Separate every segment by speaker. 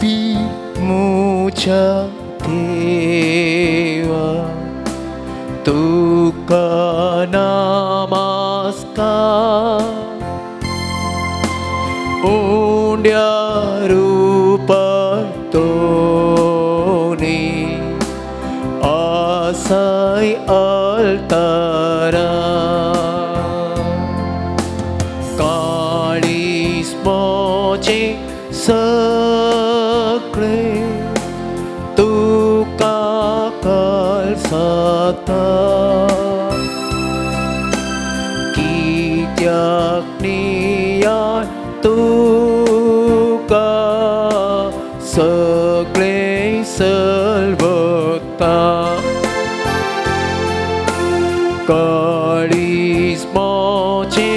Speaker 1: मुझ्या देवा तुका नमस्कार उंड्या रूपातोनी आसाय अल्तारा काळीस मोचे सगळे तुका कळसाता कित्याक नियाळ तुका सगळे सलभता काळीस मोचे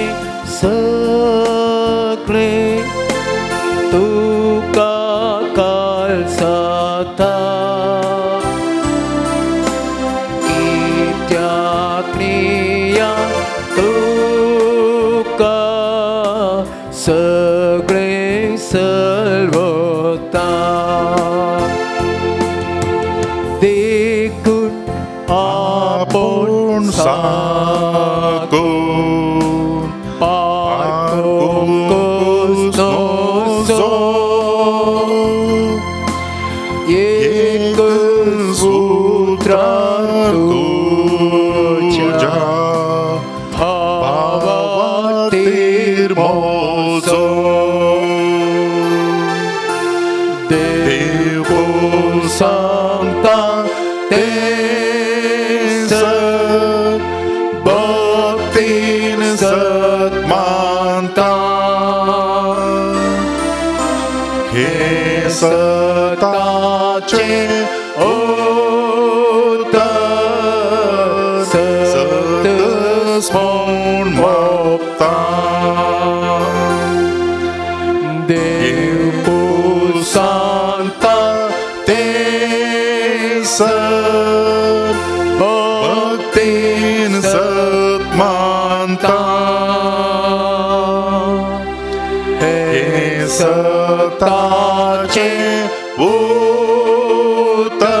Speaker 1: सगळे तुका कळसाता कित्याक नियाळ तुका सगळे सलभता देखून आपूण
Speaker 2: सांगून
Speaker 1: एक सूत्रान तुझ्या भावातीर मोजो देव सांगता ते भक्तीन सत मानता
Speaker 2: हे
Speaker 1: सताचे उतर सत स्मरण मोक्ता देव सांगता ते सत
Speaker 2: भक्तीन सत मानता
Speaker 1: हे सताचे उतर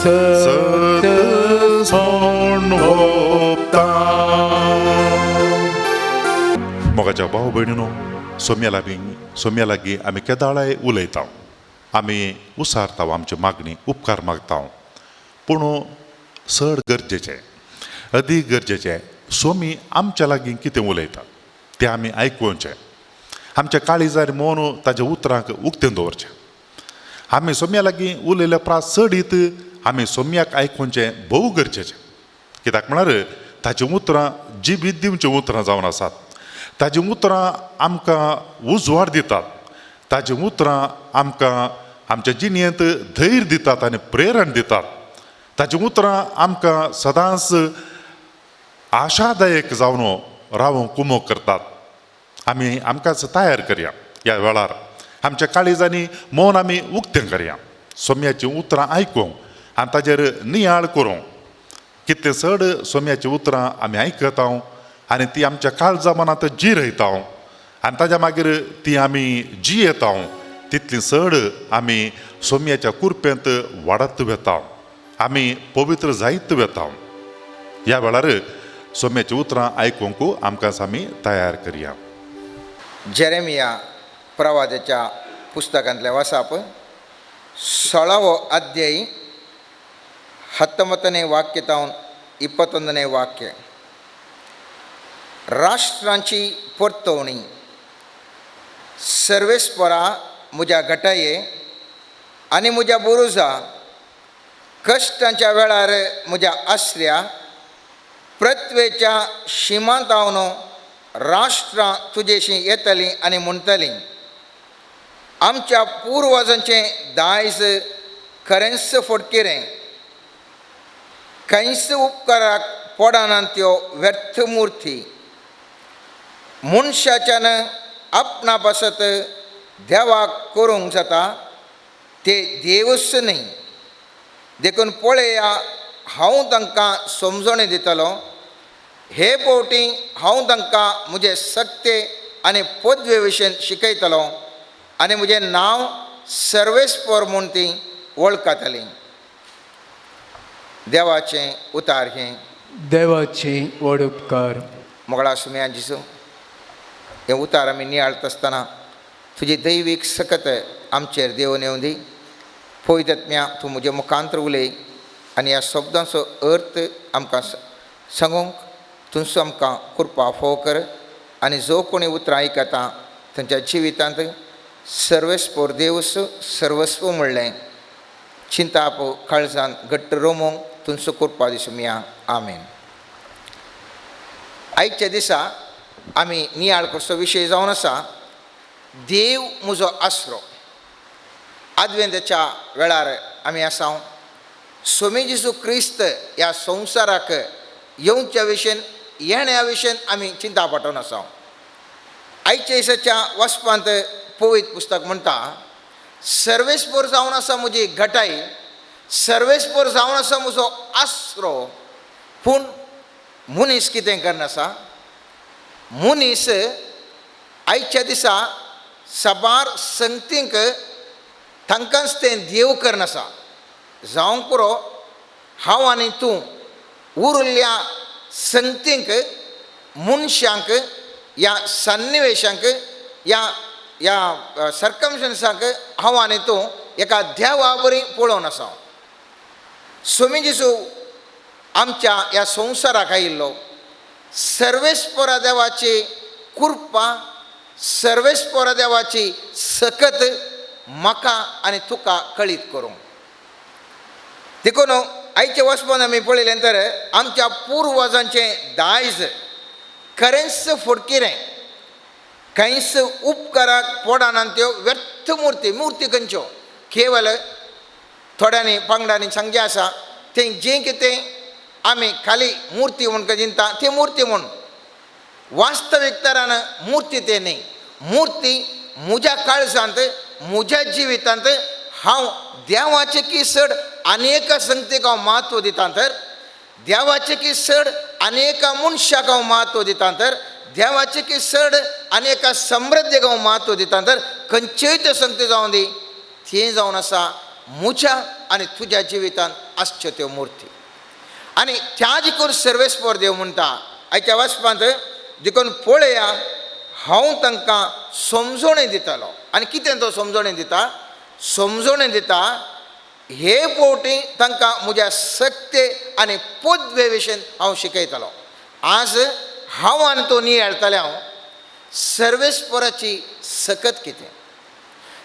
Speaker 1: सत स्मरण मोक्ता
Speaker 2: मोगाच्या भाऊ भयणीनो सोम्या लागी आमी केदाळाय उलयता आमी उसारता आमची मागणी उपकार मागता पूण चड गरजेचें अदीक गरजेचें सोमी आमच्या लागीं कितें उलयता तें आमी आयकुचें आमच्या काळीजार मोन ताच्या उतरांक उक्तें दवरचें आमी सोम्या लागीं उलयल्या प्रास चडीत आमी सोम्याक आयकुचें भोव गरजेचें कित्याक म्हळ्यार ताचीं उतरां जिबीत दिवचीं उतरां जावन आसात ताजीं उतरां आमकां उजवाड दितात ताजीं उतरां आमकां आमच्या जिणेंत धैर्य दितात आनी प्रेरण दितात ताजीं उतरां आमकां सदांच आशादायक जावन रावूंक कुमोग करतात आमी आमकांच तयार करया ह्या वेळार आमच्या काळीजांनी मौन आमी उक्तें करया सोम्याचीं उतरां आयकूंक आनी ताजेर नियाळ करूं कितलें चड सोम्याचीं उतरां आमी आयकता आनी ती आमच्या काळजा मनांत जी रयता आनी ताज्या मागीर ती आमी जियेता तितली चड आमी सोम्याच्या कुरपेंत वाडत वेता आमी पवित्र जायत वेता ह्या वेळार सोम्याचीं उतरां आयकूंक आमकां आमी तयार करया
Speaker 3: जेरेमिया प्रवादाच्या पुस्तकांतलें वाचप 16వ अध्याय 19ನೇ वाक्य तावन 21ನೇ वाक्य राष्ट्रांची परतवणी सर्वेस्परा म्हज्या घटाये आनी म्हज्या बुरुजा कश्टांच्या वेळार म्हज्या आश्र्या पृथ्वेच्या शिमांतावन राष्ट्रां तुजेशी येतलीं आनी म्हणटलीं आमच्या पुर्वजांचें दायज खरेंच फटकेरें खंयच उपकाराक पडना त्यो व्यर्थ मुर्ती मनशाच्यान आपणा पासत देवाक करूंक जाता ते देवच न्ही देखून पळया हांव तांकां समजोणी दितलो हे फावटी हांव तांकां म्हजे सत्य आनी पदवे विशयी शिकयतलो आनी म्हजें नांव सर्वेस्पर म्हूण ती वळखतालीं. देवाचें उतार हें.
Speaker 1: देवाची व्हड उपकार.
Speaker 3: मोगळा सुमया जिसू, हें उतार आमी नियाळटा आसतना तुजी दैवीक सकत आमचेर देंवन येवं दी. पळयत आत्म्या तूं म्हजे मुखांतर उलय आनी ह्या शब्दांचो अर्थ आमकां सांगूंक तुमचो आमकां कृपा फोव कर. आनी जो कोणी उतरां आयकता तांच्या जिवितांत सर्वेस्पर देवस सर्वस्व म्हणलें चिंताप काळजान घट्ट रोमोंक तुमचो कृपा दिसुमिया. आमेन. आयच्या दिसा आमी नियाळ कसो विशय जावन आसा देव म्हजो आसरो. आदवेंताच्या वेळार आमी आसा स्वामी जेजू क्रिस्त ह्या संवसाराक येवच्या विशयन येण्या विशयन आमी चिंता पटोवन आसा. आयच्या दिसाच्या वचपांत पवित्र पुस्तक म्हणटा सर्वेस्पर जावन आसा म्हजी घटाई, सर्वेस्पर जावन आसा म्हजो आसरो. पूण मनीस कितें करनासा? मनीस आयच्या दिसा साबार संगतींक तांकांच तें देव करनासा. जावंक पुरो हांव आनी तूं उरिल्ल्या संगतींक, मनशांक, ह्या सन्निवेशांक, ह्या सर्कमस्टन्सांक हांव आनी तूं एका देवा बरी पळोवन आसा. स्वामी जेजू आमच्या ह्या संवसाराक आयिल्लो. सर्वेस्परा देवाची कृपा, सर्वेस्परा देवाची सकत म्हाका आनी तुका कळीत करूंक. देखून आयचे वचपान आमी पळयलें तर आमच्या पुर्वजांचें दायज खरेंच फुडकिरें. कांयच उपकाराक पडना त्यो व्यर्थ मुर्ती खंयच्यो. केवल थोड्यांनी पंगडांनी सांगचें आसा तें जें कितें आमी खाली मुर्ती म्हूण चिंता ती मुर्ती म्हूण. वास्तवीक तरान मुर्ती तें न्ही. मुर्ती म्हज्या काळजांत, म्हज्या जिवितांत हांव देवाचे की चड आनेका संगतीक हांव म्हत्व दितां तर, देवाचे की चड आनेका मनशाक हांव म्हत्व दितां तर, देवाचे की चड आनेका समृद्धीक हांव म्हत्व दितां तर खंयच्योय त्यो संगती जावं दी, ती जावन आसा म्हज्या आनी तुज्या जिवितांत आसच्यो त्यो मुर्ती. आनी त्या देखून सर्वेस्पर देव म्हणटा आयच्या वचपांत देखून पळया हांव तांकां समजोणें दितालो. आनी कितें तो समजोणें दिता? समजोणें दिता हे पोवटी तांकां म्हज्या सत्य आनी पदवे विशयन हांव शिकयतालो. आज हांव आनी तो नियाळटले हांव सर्वेस्पराची सकत कितें,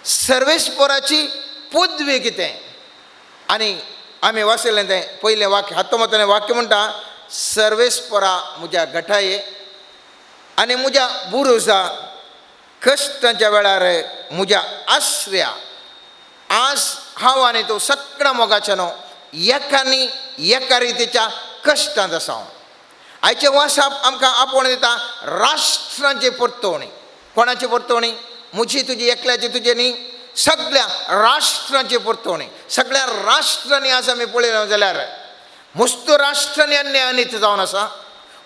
Speaker 3: सर्वेस्पराची पदवी कितें. आनी आमी वाचयलें तें पयलें वाक्य 19वें वाक्य म्हणटा सर्वेस्परा म्हज्या घटाये आनी म्हज्या बुरुजा कश्टांच्या वेळार म्हज्या आश्र्या. आज हांव आनी तूं सगळ्या मोगाच्या न्हू एकानी एका रितीच्या कश्टांत आसा. आयचें वचप आमकां आपोवण दिता राष्ट्रांची परतवणी. कोणाची परतवणी? म्हजी तुजी एकल्याची तुजे न्ही, सगळ्या राष्ट्रांची परतवणी. सगळ्या राष्ट्रांनी आज आमी पळयलें जाल्यार मुस्तो राष्ट्रांनी अन्याय अनित जावन आसा.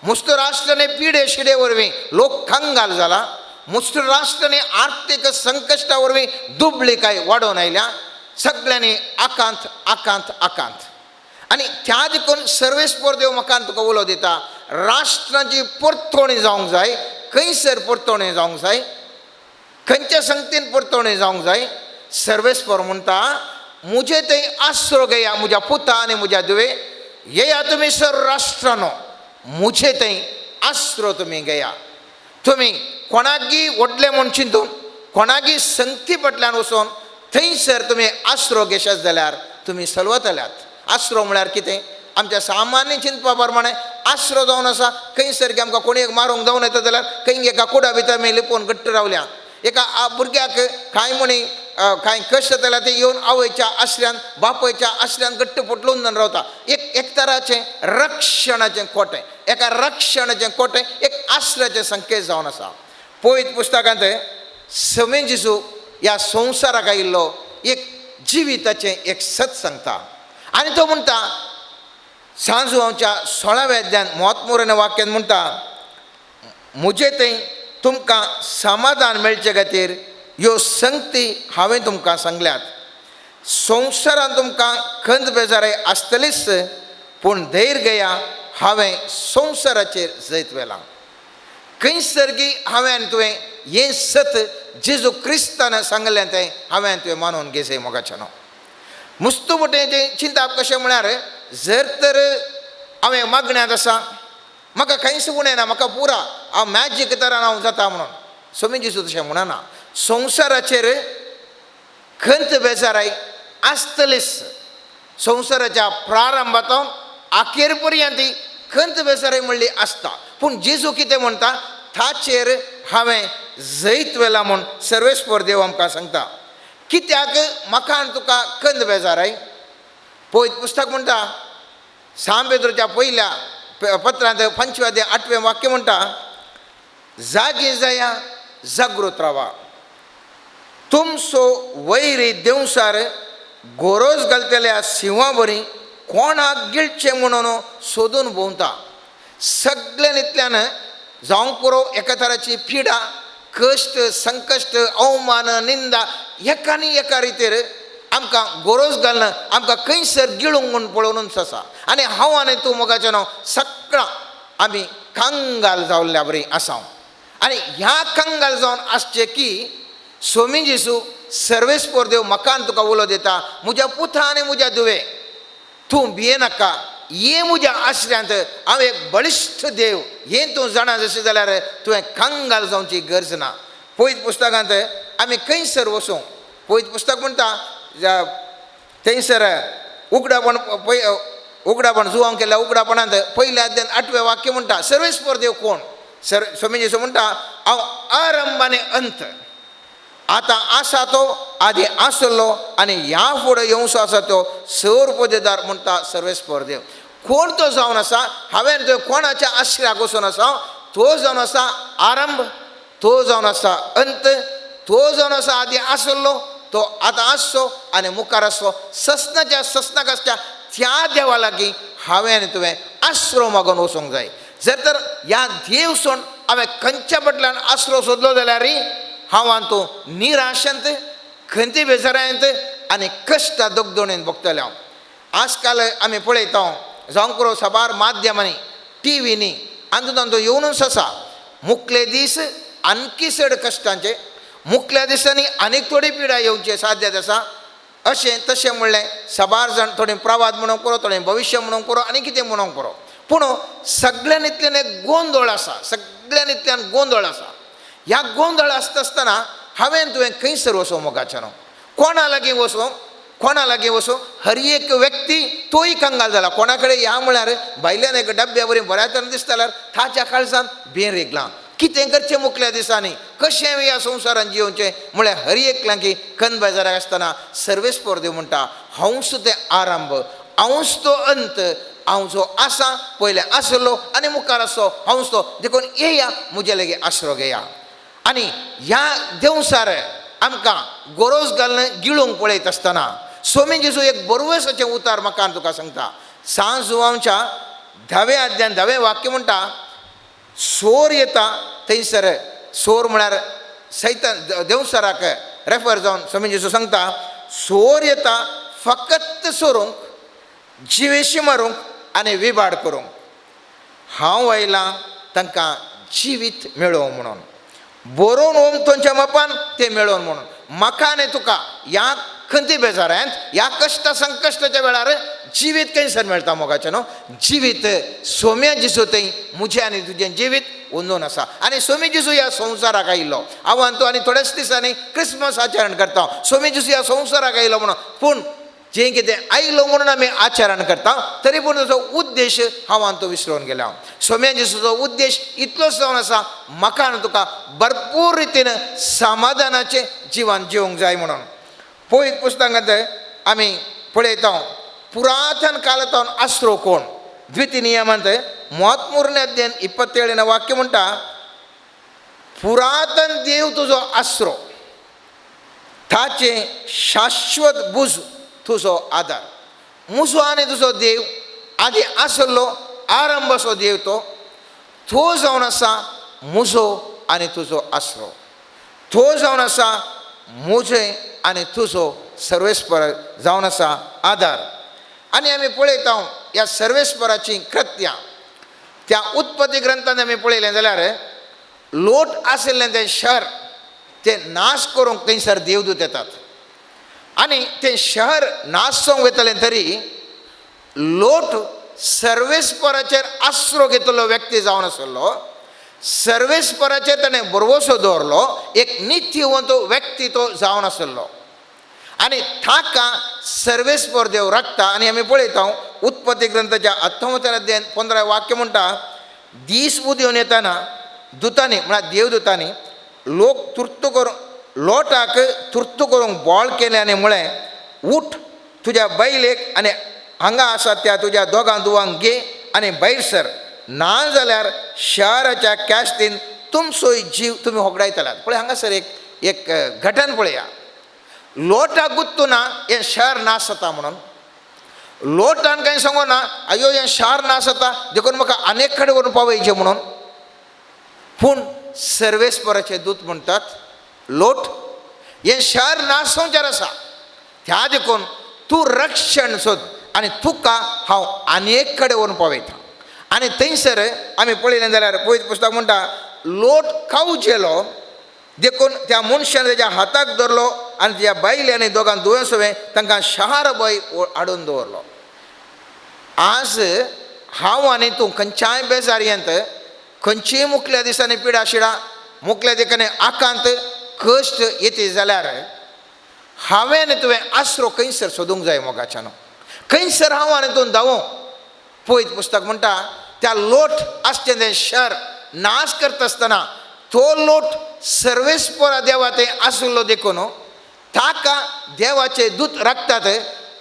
Speaker 3: मुस्तो राष्ट्रांनी पिडे शिडे वरवीं लोक कंगाल जाला. मुस्तो राष्ट्रांनी आर्थीक संकश्टा वरवीं दुबळीकाय वाडोवन आयल्या. सगळ्यांनी आकांत आकांत आकांत. आनी त्या देखून सर्वेस्पर देव म्हाका तुका उलो दिता राष्ट्रांची परतवणी जावंक जाय. खंयसर परतवणी जावंक जाय, खंयच्या संगतीन परतवणी जावंक जाय. सर्वेस्पर म्हणटा मुझे थंय आसरो घेया म्हज्या पुता आनी म्हज्या दुवे. येया तुमी सर्व राष्ट्रांनो, मुझे थंय आसरो तुमी घेया. तुमी कोणाकी व्हडले म्हूण चिंतून कोणाकी संगती फाटल्यान वचून थंयसर तुमी आसरो घेशात जाल्यार तुमी सलवतल्यात. आसरो म्हळ्यार कितें? आमच्या सामान्य चिंतपा प्रमाणे आसरो जावन आसा खंयसर की आमकां कोणी मारूंक जावन येता जाल्यार खंय एका कुडा भितर आमी लिपोवन घट्ट रावल्या. एका भुरग्याक कांय म्हणी कांय कश्ट जाल्यार ते येवन आवयच्या आश्र्यान बापयच्या आश्र्यान घट्ट फुटलून जावन रावता. एक तराचें रक्षणाचें कोटें, एका रक्षणाचें कोटें एक आश्र्याचें संकेत जावन आसा. पवित्र पुस्तकांत स्वामी जेजू ह्या संवसाराक आयिल्लो एक जिविताचें एक सत सांगता. आनी तो म्हणटा सांजू आमच्या 16व्या अध्यायान 33वें वाक्यान म्हणटा मुझे थंय तुमकां समाधान मेळचे खातीर ह्यो संगती हांवें तुमकां सांगल्यात. संवसारान तुमकां खंत बेजाराय आसतलीच, पूण धैर्य घेया, हांवें संवसाराचेर जैत वेलां. खंय सर्गी हांवें आनी तुवें हें सत जेजू क्रिस्तान सांगलें तें हांवें आनी तुवें मानून घेजय मोगाच्यानो. मुस्तू मुठेचें चिंताप कशें म्हळ्यार, जर तर हांवें मागण्यांत आसा, म्हाका खंयच उणें ना, म्हाका पुरा, हांव मॅजीक तरान हांव जाता म्हणून. स्वामी जेजू तशें म्हणना. संवसाराचेर खंत बेजाराय आसतलीच. संवसाराच्या प्रारंभांतून अखेर पर्यंत खंत बेजाराय म्हणली आसता, पूण जेजू कितें म्हणटा ताचेर हांवें जैत वेला म्हूण सर्वेस्पर देव आमकां सांगता. कित्याक म्हाका आनी तुका खंत बेजाराय? पळयत पुस्तक म्हणटा, साम पेद्रोच्या पयल्या पत्रांत 5:8 वाक्य म्हणटा, जागी जाया, जागृत रावा. तुमचो वैरी देवसार गोरोज घालतल्या सिंहा बरी कोणाक गिळचें म्हणून सोदून भोंवता. सगळ्यांतल्यान जावंक पुरो एका तराची पिडा, कश्ट, संकश्ट, अवमान, निंदा एकानी एका रितीर आमकां गोरोज घालना, आमकां खंयसर गिळूंक म्हूण पळोवनूच आसा. आनी हांव आनी तूं मोगाचें नांव सगळां आमी कांगाल जाल्ल्या बरी आसा. आनी ह्या कांगाल जावन आसचें की स्वामी जेजू सर्वेस्पर देव म्हाका आनी तुका उलो दिता, म्हज्या पुता आनी म्हज्या दुवे, तूं भियेनाका, हे म्हज्या आश्र्यांत हांव एक बळिश्ठ देव, हें तूं जाणा जशें जाल्यार तुवें कांगाल जावची गरज ना. पळयत पुस्तकांत आमी खंयसर वचूं, पळयत पुस्तक म्हणटा थंयसर उगडापण जुवांक केल्ल्या उगडापणांत पयल्या अध्यायान 8वें वाक्य म्हणटा, सर्वेस्पर देव कोण? स्वामी जेजू म्हणटा, हांव आरंभ आनी अंत, आतां आसा तो, आदी आसलो आनी ह्या फुडें येवचो आसा तो सर्वोपदेदार म्हणटा सर्वेस्पर देव. कोण तो जावन आसा? हांवें तो कोणाच्या आश्र्याक वचून आसा? तो जावन आसा आरंभ, तो जावन आसा अंत, तो जावन आसा आदी आसलो, तो आतां आसचो आनी मुखार आसचो. सस्नाच्या सस्नाक आसच्या त्या देवा लागीं हांवें आनी तुवें आसरो मागून वचूंक जाय. जर तर ह्या देव सोड हांवें खंयच्या फाटल्यान आसरो सोदलो जाल्यार हांव आनी तूं निराशेंत, खंती बेजारायंत आनी कश्ट दोगदोणेन भोगतले. हांव आजकाल आमी पळयता, जावंक पुरो साबार माध्यमांनी, टीव्हीनी आंदो येवनूच आसा. मुखले दीस आणकी चड कश्टांचे, मुखल्या दिसांनी आनीक थोडी पिडा येवची साध्य आसा. अशें तशें म्हणलें साबार जाण थोडें प्रवाद म्हणूंक पुरो, थोडें भविश्य म्हणूंक पुरो, आनी कितें म्हणूंक पुरो. पूण सगळ्यांतल्यान एक गोंदळ आसा, सगळ्यांतल्यान गोंदळ आसा. ह्या गोंदळ आसता आसतना हांवें तुवें खंयसर वचूं मोगाचें न्हू, कोणा लागीं वचूं, कोणा लागीं वचूं? हर एक व्यक्ती तोय कांगाल जाला. कोणा कडेन या म्हळ्यार भायल्यान एक डब्या बरी बऱ्या तरेन दिसता जाल्यार ताच्या काळजान भेर रेगलां. कितें करचें मुखल्या दिसांनी, कशें ह्या संवसारान जियोवचें म्हळ्यार हर एकल्याक खंत बेजाराक आसतना सर्वेस्पर देव म्हणटा, हांवच तें आरंभ, हांवच तो अंत, हांव जो आसा पयलें आसलो आनी मुखार आसो, हांवच तो. देखून येया, म्हजे लागीं आसरो घेया. आनी ह्या देवसार आमकां गोरोज घालून गिळूंक पळयत आसतना स्वामी जेजू एक बरोवसाचें उतार म्हाका आनी तुका सांगता. सांज जुवांच्या 10वें अध्यायान 10वें वाक्य म्हणटा, सोर येता, थंयसर सोर म्हळ्यार सैतान, देवसाराक रेफर जावन स्वामी जेजू सांगता, सोर येता फकत सोरूंक, जिवेशी मारूंक आनी विबाड करूंक. हांव आयलां तांकां जिवीत मेळोवं म्हणून, बरोवन ओमतोंच्या मापान तें मेळोवन म्हणून. म्हाका आनी तुका ह्या खंती बेजारांत, ह्या कश्ट संकश्टाच्या वेळार जिवीत खंयसर मेळटा मोगाचें न्हू? जिवीत सोम्या जेजू थंय म्हजें आनी तुजें जिवीत ओंदून आसा. आनी स्वामी जेजू ह्या संवसाराक आयिल्लो, हांव आनी तूं आनी थोड्याच दिसांनी क्रिस्मस आचरण करता. स्वामी जेजू ह्या संवसाराक आयिल्लो म्हणून, पूण जें कितें आयिल्लो म्हणून आमी आचरण करता, तरी पूण ताचो उद्देश हांव आनी तूं विसरून गेल्या. स्वामी जेजूचो उद्देश इतलोच जावन आसा, म्हाका आनी तुका भरपूर रितीन समाधानाचें जिवन जिवंक जाय म्हणून. पळयत पुस्तकांत आमी पळयता, पुरातन काळांतून आसरो कोण? द्वितीय नियमांत 33 अध्यायान 27 वाक्य म्हणटा, पुरातन देव तुजो आसरो, ताचें शाश्वत भुज तुजो आदार. म्हजो आनी तुजो देव आदी आसलो आरंभाचो देव तो जावन आसा म्हजो आनी तुजो आसरो. तो जावन आसा मुझे आणि तुझो सर्वेस्पर जावन आसा आधार. आनी आमी पळयता ह्या सर्वेस्पराची कृत्यां त्या उत्पत्ती ग्रंथान आमी पळयलें जाल्यार लोट आशिल्लें तें शहर तें नाश करूंक थंयसर देवदूत येतात. आनी तें शहर नाशोंक वयतलें तरी लोट सर्वेस्पराचेर आसरो घेतिल्लो व्यक्ती जावन आसलो. सर्वेस्पराचेर ताणें भरवोसो दवरलो. एक नित्यवंत व्यक्ती तो जावन आसलो. आनी ताका सर्वेस्पर देव राखता. आनी आमी पळयता उत्पत्ती ग्रंथाच्या 19 अध्यायान 15 वाक्य म्हणटा, दीस उदेवन येताना दुतांनी म्हळ्यार देवदुतांनी लोटाक तुर्त करूंक बोळ केलें आनी म्हळें, उठ तुज्या बैलेक आनी हांगा आसा त्या तुज्या दोगां दुवांक घे आनी भायर सर, ना जाल्यार शहराच्या कॅस्तीन तुमचोय जीव तुमी होगडायतलात. पळय हांगासर एक घटन पळया. लोटाक गुत्तू ना हें शहर नाश जाता म्हणून. लोटान कांय सांगो ना अयो हें शहर नाश जाता देखून म्हाका आनेक कडेन व्हरून पावयचें म्हणून. पूण सर्वेस्पराचे दूत म्हणटात, लोट हें शहर नासोवचें आसा, त्या देखून तूं रक्षण सोद आनी तुका हांव आनेक कडेन व्हरून पावयता. आनी थंयसर आमी पळयलें जाल्यार पळयत पुस्तक म्हणटा, लोट कावजेलो देखून त्या मनशान तेज्या हाताक धरलो आनी त्या बायले आनी दोगां दुयेंसवें तांकां शार भंय हाडून दवरलो. आज हांव आनी तूं खंयच्याय बेजारयेंत, खंयचीय मुखल्या दिसांनी पिडा शिडा, मुखल्या दिकांनी आकांत कश्ट येती जाल्यार हांवें तुवें आसरो खंयसर सोदूंक जाय मोगाच्यान. खंयसर हांव आनी तूं धांवो. पळयत पुस्तक म्हणटा, त्या लोट आसचें तें शहर नाश करता आसतना तो लोट सर्वेस्परा देवा थंय आशिल्लो देखून ताका देवाचे दूत राखतात.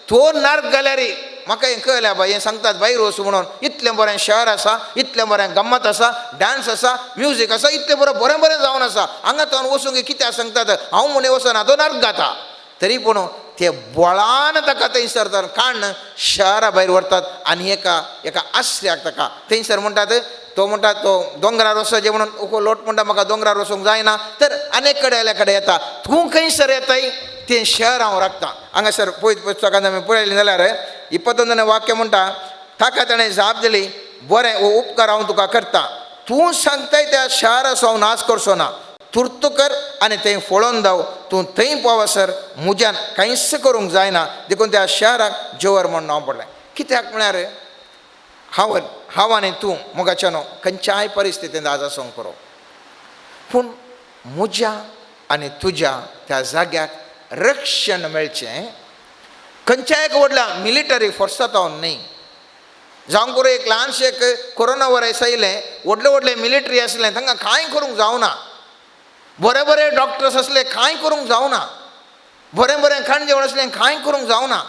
Speaker 3: तो नर्क जाल्यार म्हाका हें कळल्या बाय, हें सांगतात भायर वचूं म्हणून. इतलें बरें शहर आसा, इतलें बरें गम्मत आसा, डान्स आसा, म्युजीक आसा, इतलें बरें बरें जावन आसा. हांगा तो वचूंक कित्याक सांगतात, हांव म्हणे वचना, तो नर्क जाता. तरी पूण ते बोळान ताका थंयसर तर काण शहरा भायर व्हरतात आनी एका आश्र्याक ताका थंयसर म्हणटात. तो म्हणटा तो दोंगरार वचचें म्हणून लोट म्हणटा म्हाका दोंगरार वचूंक जायना. तर अनेक कडेन येता. तूं खंयसर येताय तें शहर हांव राखता. हांगासर पळयत पुस्तकांत आमी पळयलें जाल्यार 21 वाक्य म्हणटा, ताका ताणें जाप दिली, बरें हो उपकार हांव तुका करता. तूं सांगताय त्या शहराचो हांव नाश करचो ना. तुर्त कर आनी थंय पळोवन धांव. तूं थंय पावसर म्हज्यान कांयच करूंक जायना. देखून त्या शहराक जोवर म्हूण नांव पडलें. कित्याक म्हळ्यार हांव आनी तूं मोगाच्यानो खंयच्याय परिस्थितींत आज आसूंक पुरो, पूण म्हज्या आनी तुज्या त्या जाग्याक रक्षण मेळचें खंयच्याय एक व्हडल्या मिलिटरी फोर्सांत हांव न्ही. जावंक पुरो एक ल्हानशें कोरोना वायरस आयलें, व्हडले मिलिटरी आसलें, तांकां कांय करूंक जावना. बरे डॉक्टर्स असले कांय करूंक जावना. बरें खाण जेवण असलें कांय करूंक जावना.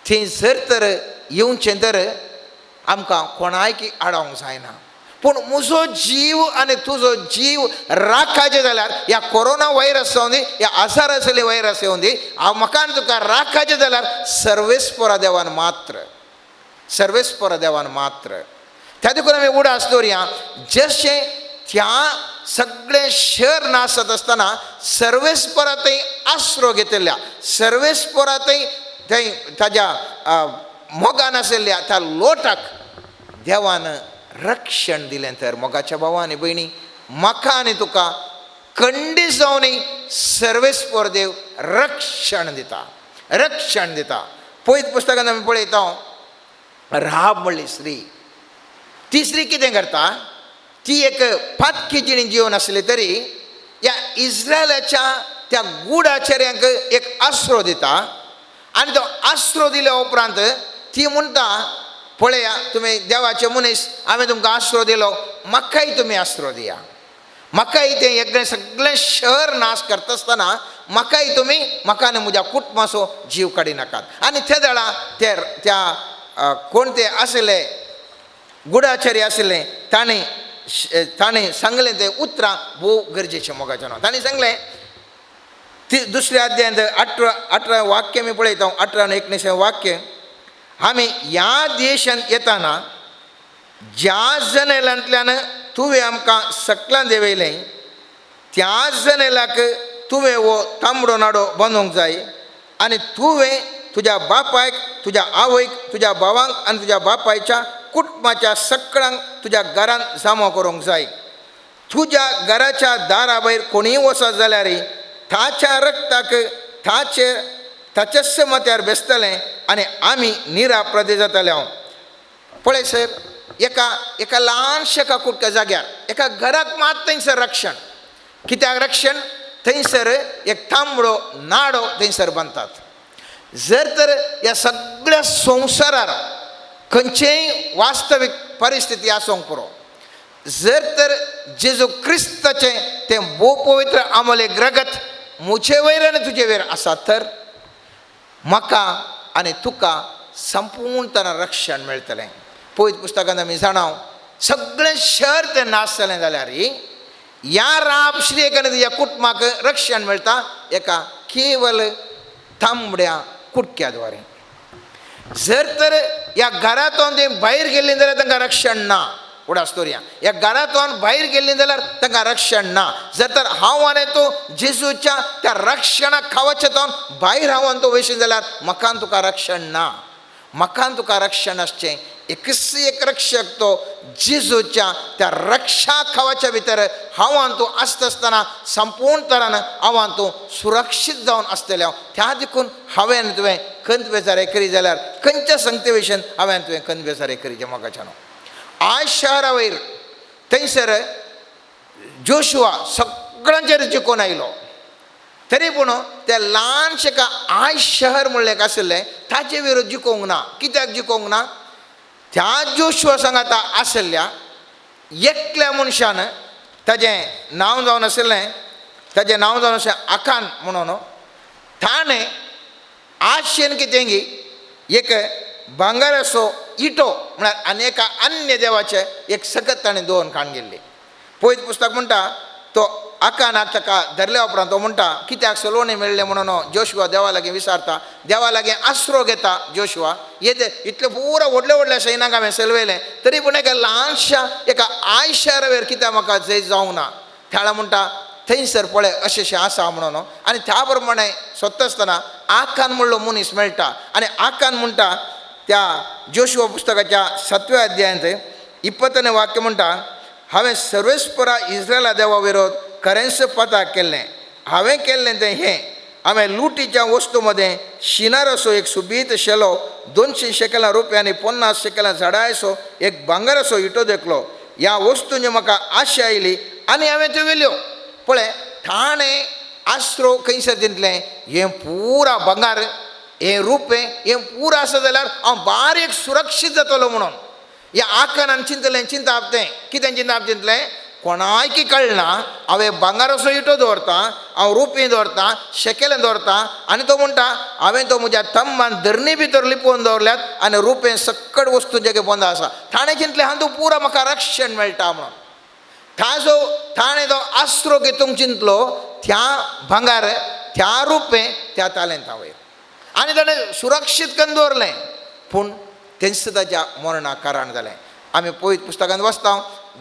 Speaker 3: थंय जर तर येवचें तर आमकां कोणायकी आडावंक जायना. पूण म्हजो जीव आनी तुजो जीव राखायचे जाल्यार ह्या कोरोना वायरस येवं दी, ह्या आजार आसले वायरस येवं दी, म्हाका आनी तुका राखायचे जाल्यार सर्वेस्परा देवान मात्र. त्या देखून आमी उडास दवरया. जशें त्या सगळे शहर नाश जाता आसतना सर्वेस्परा थंय आसरो घेतिल्ल्या, सर्वेस्परा थंय ताज्या मोगान आशिल्ल्या त्या लोटाक देवान रक्षण दिलें. तर मोगाच्या भावा आनी भयणी, म्हाका आनी तुका खंडीत जावनय सर्वेस्पर देव रक्षण दिता. पळयत पुस्तकांत आमी पळयता, राहाब म्हणली स्त्री. ती स्त्री कितें करता, ती एक पातकी जिणी जिवन आसली तरी ह्या इस्रायलाच्या त्या गुडाचेऱ्यांक एक आसरो दिता. आनी तो आसरो दिल्या उपरांत ती म्हणटा, पळया तुमी देवाचे मनीस, हांवें तुमकां आसरो दिलो, म्हाकाय तुमी आसरो दिया. म्हाकाय तें एक सगळें शहर नाश करता आसतना म्हाका आनी म्हज्या कुटुंबाचो जीव काडी नाकात. आनी त्या वेळा त्या कोण ते आशिल्ले गुडाचारी आशिल्ले ताणें सांगलें तें उतरां भोव गरजेचें मोगाचें. ताणें सांगलें, ती दुसऱ्या अध्यायांत 18 वाक्य मी पळयता, 18 आनी 19 वाक्य, आमी ह्या देशांत येताना ज्या जनेलांतल्यान तुवें आमकां सकलां देंवयलें त्या जनेलाक तुवें वो तांबडो नाडो बांदूंक जाय आनी तुवें तुज्या बापायक तुज्या आवयक तुज्या भावांक आनी तुज्या बापायच्या कुटुंबाच्या सगळ्यांक तुज्या घरांत जमा करूंक जाय. तुज्या घराच्या दारा भायर कोणीय वचत जाल्यार ताच्या रक्ताक ताच्याच माथ्यार बेसतलें आनी आमी निरापराधी जाताले. हांव पळय सर, एका ल्हानशा एका कुटक्या जाग्यार एका घराक मात थंयसर रक्षण. कित्याक रक्षण? थंयसर एक तांबडो नाडो थंयसर बांदतात. जर तर ह्या सगळ्या संवसारार खंयचेय वास्तवीक परिस्थिती आसूंक पुरो, जर तर जेजू क्रिस्ताचें तें भोव पवित्र आमोलेक रगत मुचे वयर आनी तुजे वयर आसा तर म्हाका आनी तुका संपूर्णपणान रक्षण मेळटलें. पळयत पुस्तकांत आमी जाणाव सगळें शहर तें नाश जालें जाल्यार ह्या राब श्रीयेक आनी ह्या कुटुंबाक रक्षण मेळटा एका केवल तांबड्या कुटक्या द्वारे. जर तर ह्या घरांतून ते भायर गेल्लीं जाल्यार तांकां रक्षण ना. उडास दवरया, ह्या घरांतून भायर गेल्लीं जाल्यार तांकां रक्षण ना. जर तर हांव आनी तूं जेजूच्या त्या रक्षणाक खावचेतून भायर हांव तूं वयशीं जाल्यार म्हाका तुका रक्षण ना. म्हाका तुका रक्षण आसचें एकच एक रक्षक तो जेजूच्या त्या रक्षा खावाच्या भितर हांव तूं आसता आसतना संपूर्ण तरान हांव तूं सुरक्षीत जावन आसतलें. त्या देखून हांवें तुवें खंत बेजारे करी जाल्यार खंयच्या संगते विशीं हांवें तुवें खंत बेजारे करीचें म्हाका न्हू. आयज शहरा वयर थंयसर जोशुआ सगळ्यांचेर जिखून आयलो, तरी पूण तें ल्हानशें आयज शहर म्हणलें एक आशिल्लें ताचे विरोध जिखोवंक ना. कित्याक जिखोवंक ना? त्या जोशुआ सांगाता आशिल्ल्या एकल्या मनशान ताजें नांव जावन आशिल्लें, ताजें नांव जावन आशिल्लें आकान म्हणून. ताणें आशेन कितें गी एक भांगराचो इटो म्हळ्यार आनी एका अन्य देवाचे एक सकत ताणें दवरून काण गेल्ली. पळयत पुस्तक म्हणटा तो आकानाक ताका धरल्या उपरांत तो म्हणटा कित्याक सलोणे मेळ्ळें म्हणून जोशुआ देवा लागीं विचारता. देवा लागीं आसरो घेता जोशुआ. इतले पुरा व्हडले व्हडल्या सैनाक हांवें चलवयलें तरी पूण एका ल्हानशा एका आयज शहरा वयर कित्याक म्हाका जैत जावंक ना. त्या म्हणटा थंयसर पळय अशें आसा म्हणून. आनी त्या प्रमाणे सोदता आसतना आकान म्हणलो मनीस मेळटा आनी आकान म्हणटा त्या जोशुआ पुस्तकाच्या 7व्या अध्यायांत 20वें वाक्य म्हणटा हांवें सर्वेस्परा इस्रायला देवा विरोध खरेंच पताक केल्लें. हांवें केल्लें तें हें, हांवें लुटीच्या वस्तू मदें शिनाराचो एक सुबीत शेलो 200 शेकलां रुपया आनी 50 शेकलां झाडायचो एक भांगराचो इटो देखलो. ह्या वस्तूंची म्हाका आशा आयली आनी हांवें त्यो व्हेल्यो. पळय, ताणें आसरो खंयसर दितलें हें पुरा भांगार हें रुपें हें पुरो आसा जाल्यार हांव बारीक सुरक्षीत जातलो म्हणून. ह्या आकारान चिंतलें चिंताप तें कितें चिंताप चिंतलें कोणायकी कळना हांवें भांगाराचो इटो दवरता, हांव रुपीं दवरता, शेकेलें दवरता आनी तो म्हणटा हांवें तो म्हज्या तंबान धरणी भितर लिपोवन दवरल्यात आनी रुपें सकट वस्तू जेगे बंद आसा. ताणें चिंतलें हांव तूं पुरो म्हाका रक्षण मेळटा म्हणून. ताणें तो आसरो घेतूंक चिंतलो त्या भांगार त्या रुपें त्या तालेंता वयर आनी ताणें सुरक्षीत करून दवरलें. पूण तेंच ताच्या मरणाक कारण जालें. आमी पळयत पुस्तकांत वाचता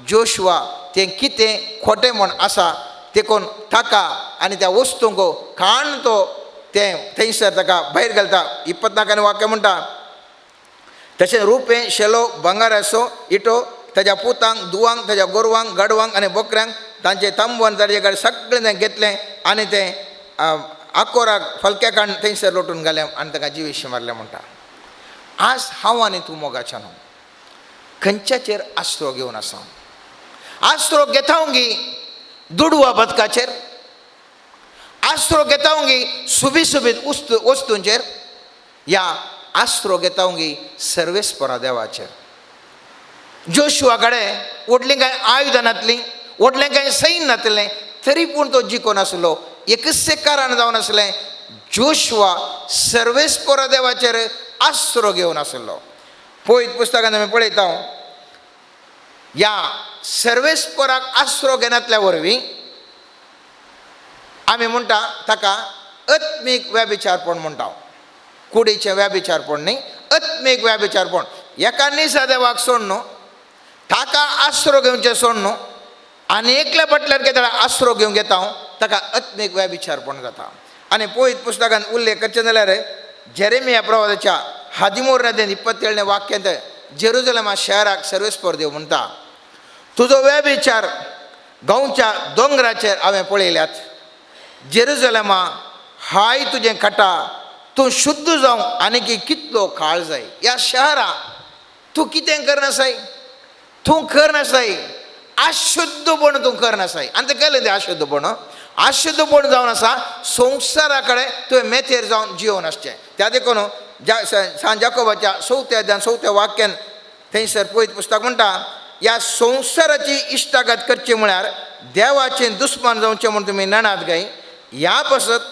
Speaker 3: जोशुआ तें कितें खोटें म्हण आसा देखून ताका आनी त्या वस्तूंक काण तो तें थंयसर ताका भायर घालता. 24वें वाक्य म्हणटा तशें रुपें शेलो भांगाराचो इटो ताच्या पुतांक दुवांक ताच्या गोरवांक गाडवांक आनी बकऱ्यांक तांचे तांबवान ताजे कडेन सगळें तें घेतलें आनी तें आकोराक फलक्या काण थंयसर लोटून घालें आनी ताका जिवीशी मारलें म्हणटा. आज हांव आनी तूं मोगाच्या न्हू खंयच्याचेर आसरो घेवन आसा. आसरो घेतावंगी दुडवा बदकाचेर, आसरो घेतावंगी सुबीत वस्तूंचेर, या आसरो घेतावंगी सर्वेस्परा देवाचेर. जोशुआ कडेन व्हडलीं कांय आयुधां नासलीं, व्हडलें कांय सैन्य नासलें तरी पूण तो जिखून आसलो. एकच कारण जावन आसलें जोशुआ सर्वेस्परा देवाचेर आसरो घेवन आसलो. पळयत पुस्तकांत आमी पळयता ह्या सर्वेस्पराक आसरो घेनातल्या वरवीं आमी म्हणटा ताका अत्मीक व्याभिचारपण म्हणटा. कुडीचें व्याभिचारपण न्ही, अत्मीक व्याभिचारपण. एका निसा देवाक सोड न्हू, ताका आसरो घेवचें सोड न्हू, आनी एकल्या फाटल्यान केन्ना आसरो घेवंक येता ताका आत्मीक व्यभिचारपण जाता. आनी पळयत पुस्तकांत उल्लेख करचें जाल्यार जेरेमिया प्रवादाच्या 13:27 वाक्यांत जेरुजलेमा शहराक सर्वेस्पर देव म्हणटा, तुजो व्यभिचार गांवच्या दोंगराचेर हांवें पळयल्यात. जेरुजलेमा हाय तुजें काटा, तूं शुद्ध जावंक आनीक कितलो काळ जाय. ह्या शहरा तूं कितें करनासाय, तूं करनासाय, अशुद्धपण तूं करनासाय. आनी तें केलें तें अशुद्धपण जावन आसा. संवसारा कडेन तुवें मेथेर जावन जिवन आसचें. त्या देखून सांत जाकोबाच्या 4 अध्यायान 4 वाक्यान थंयसर पळयत पुस्तक म्हणटा, ह्या संवसाराची इश्टागत करची म्हळ्यार देवाचें दुस्मान जावचें म्हूण तुमी नणात गाय. ह्या पासत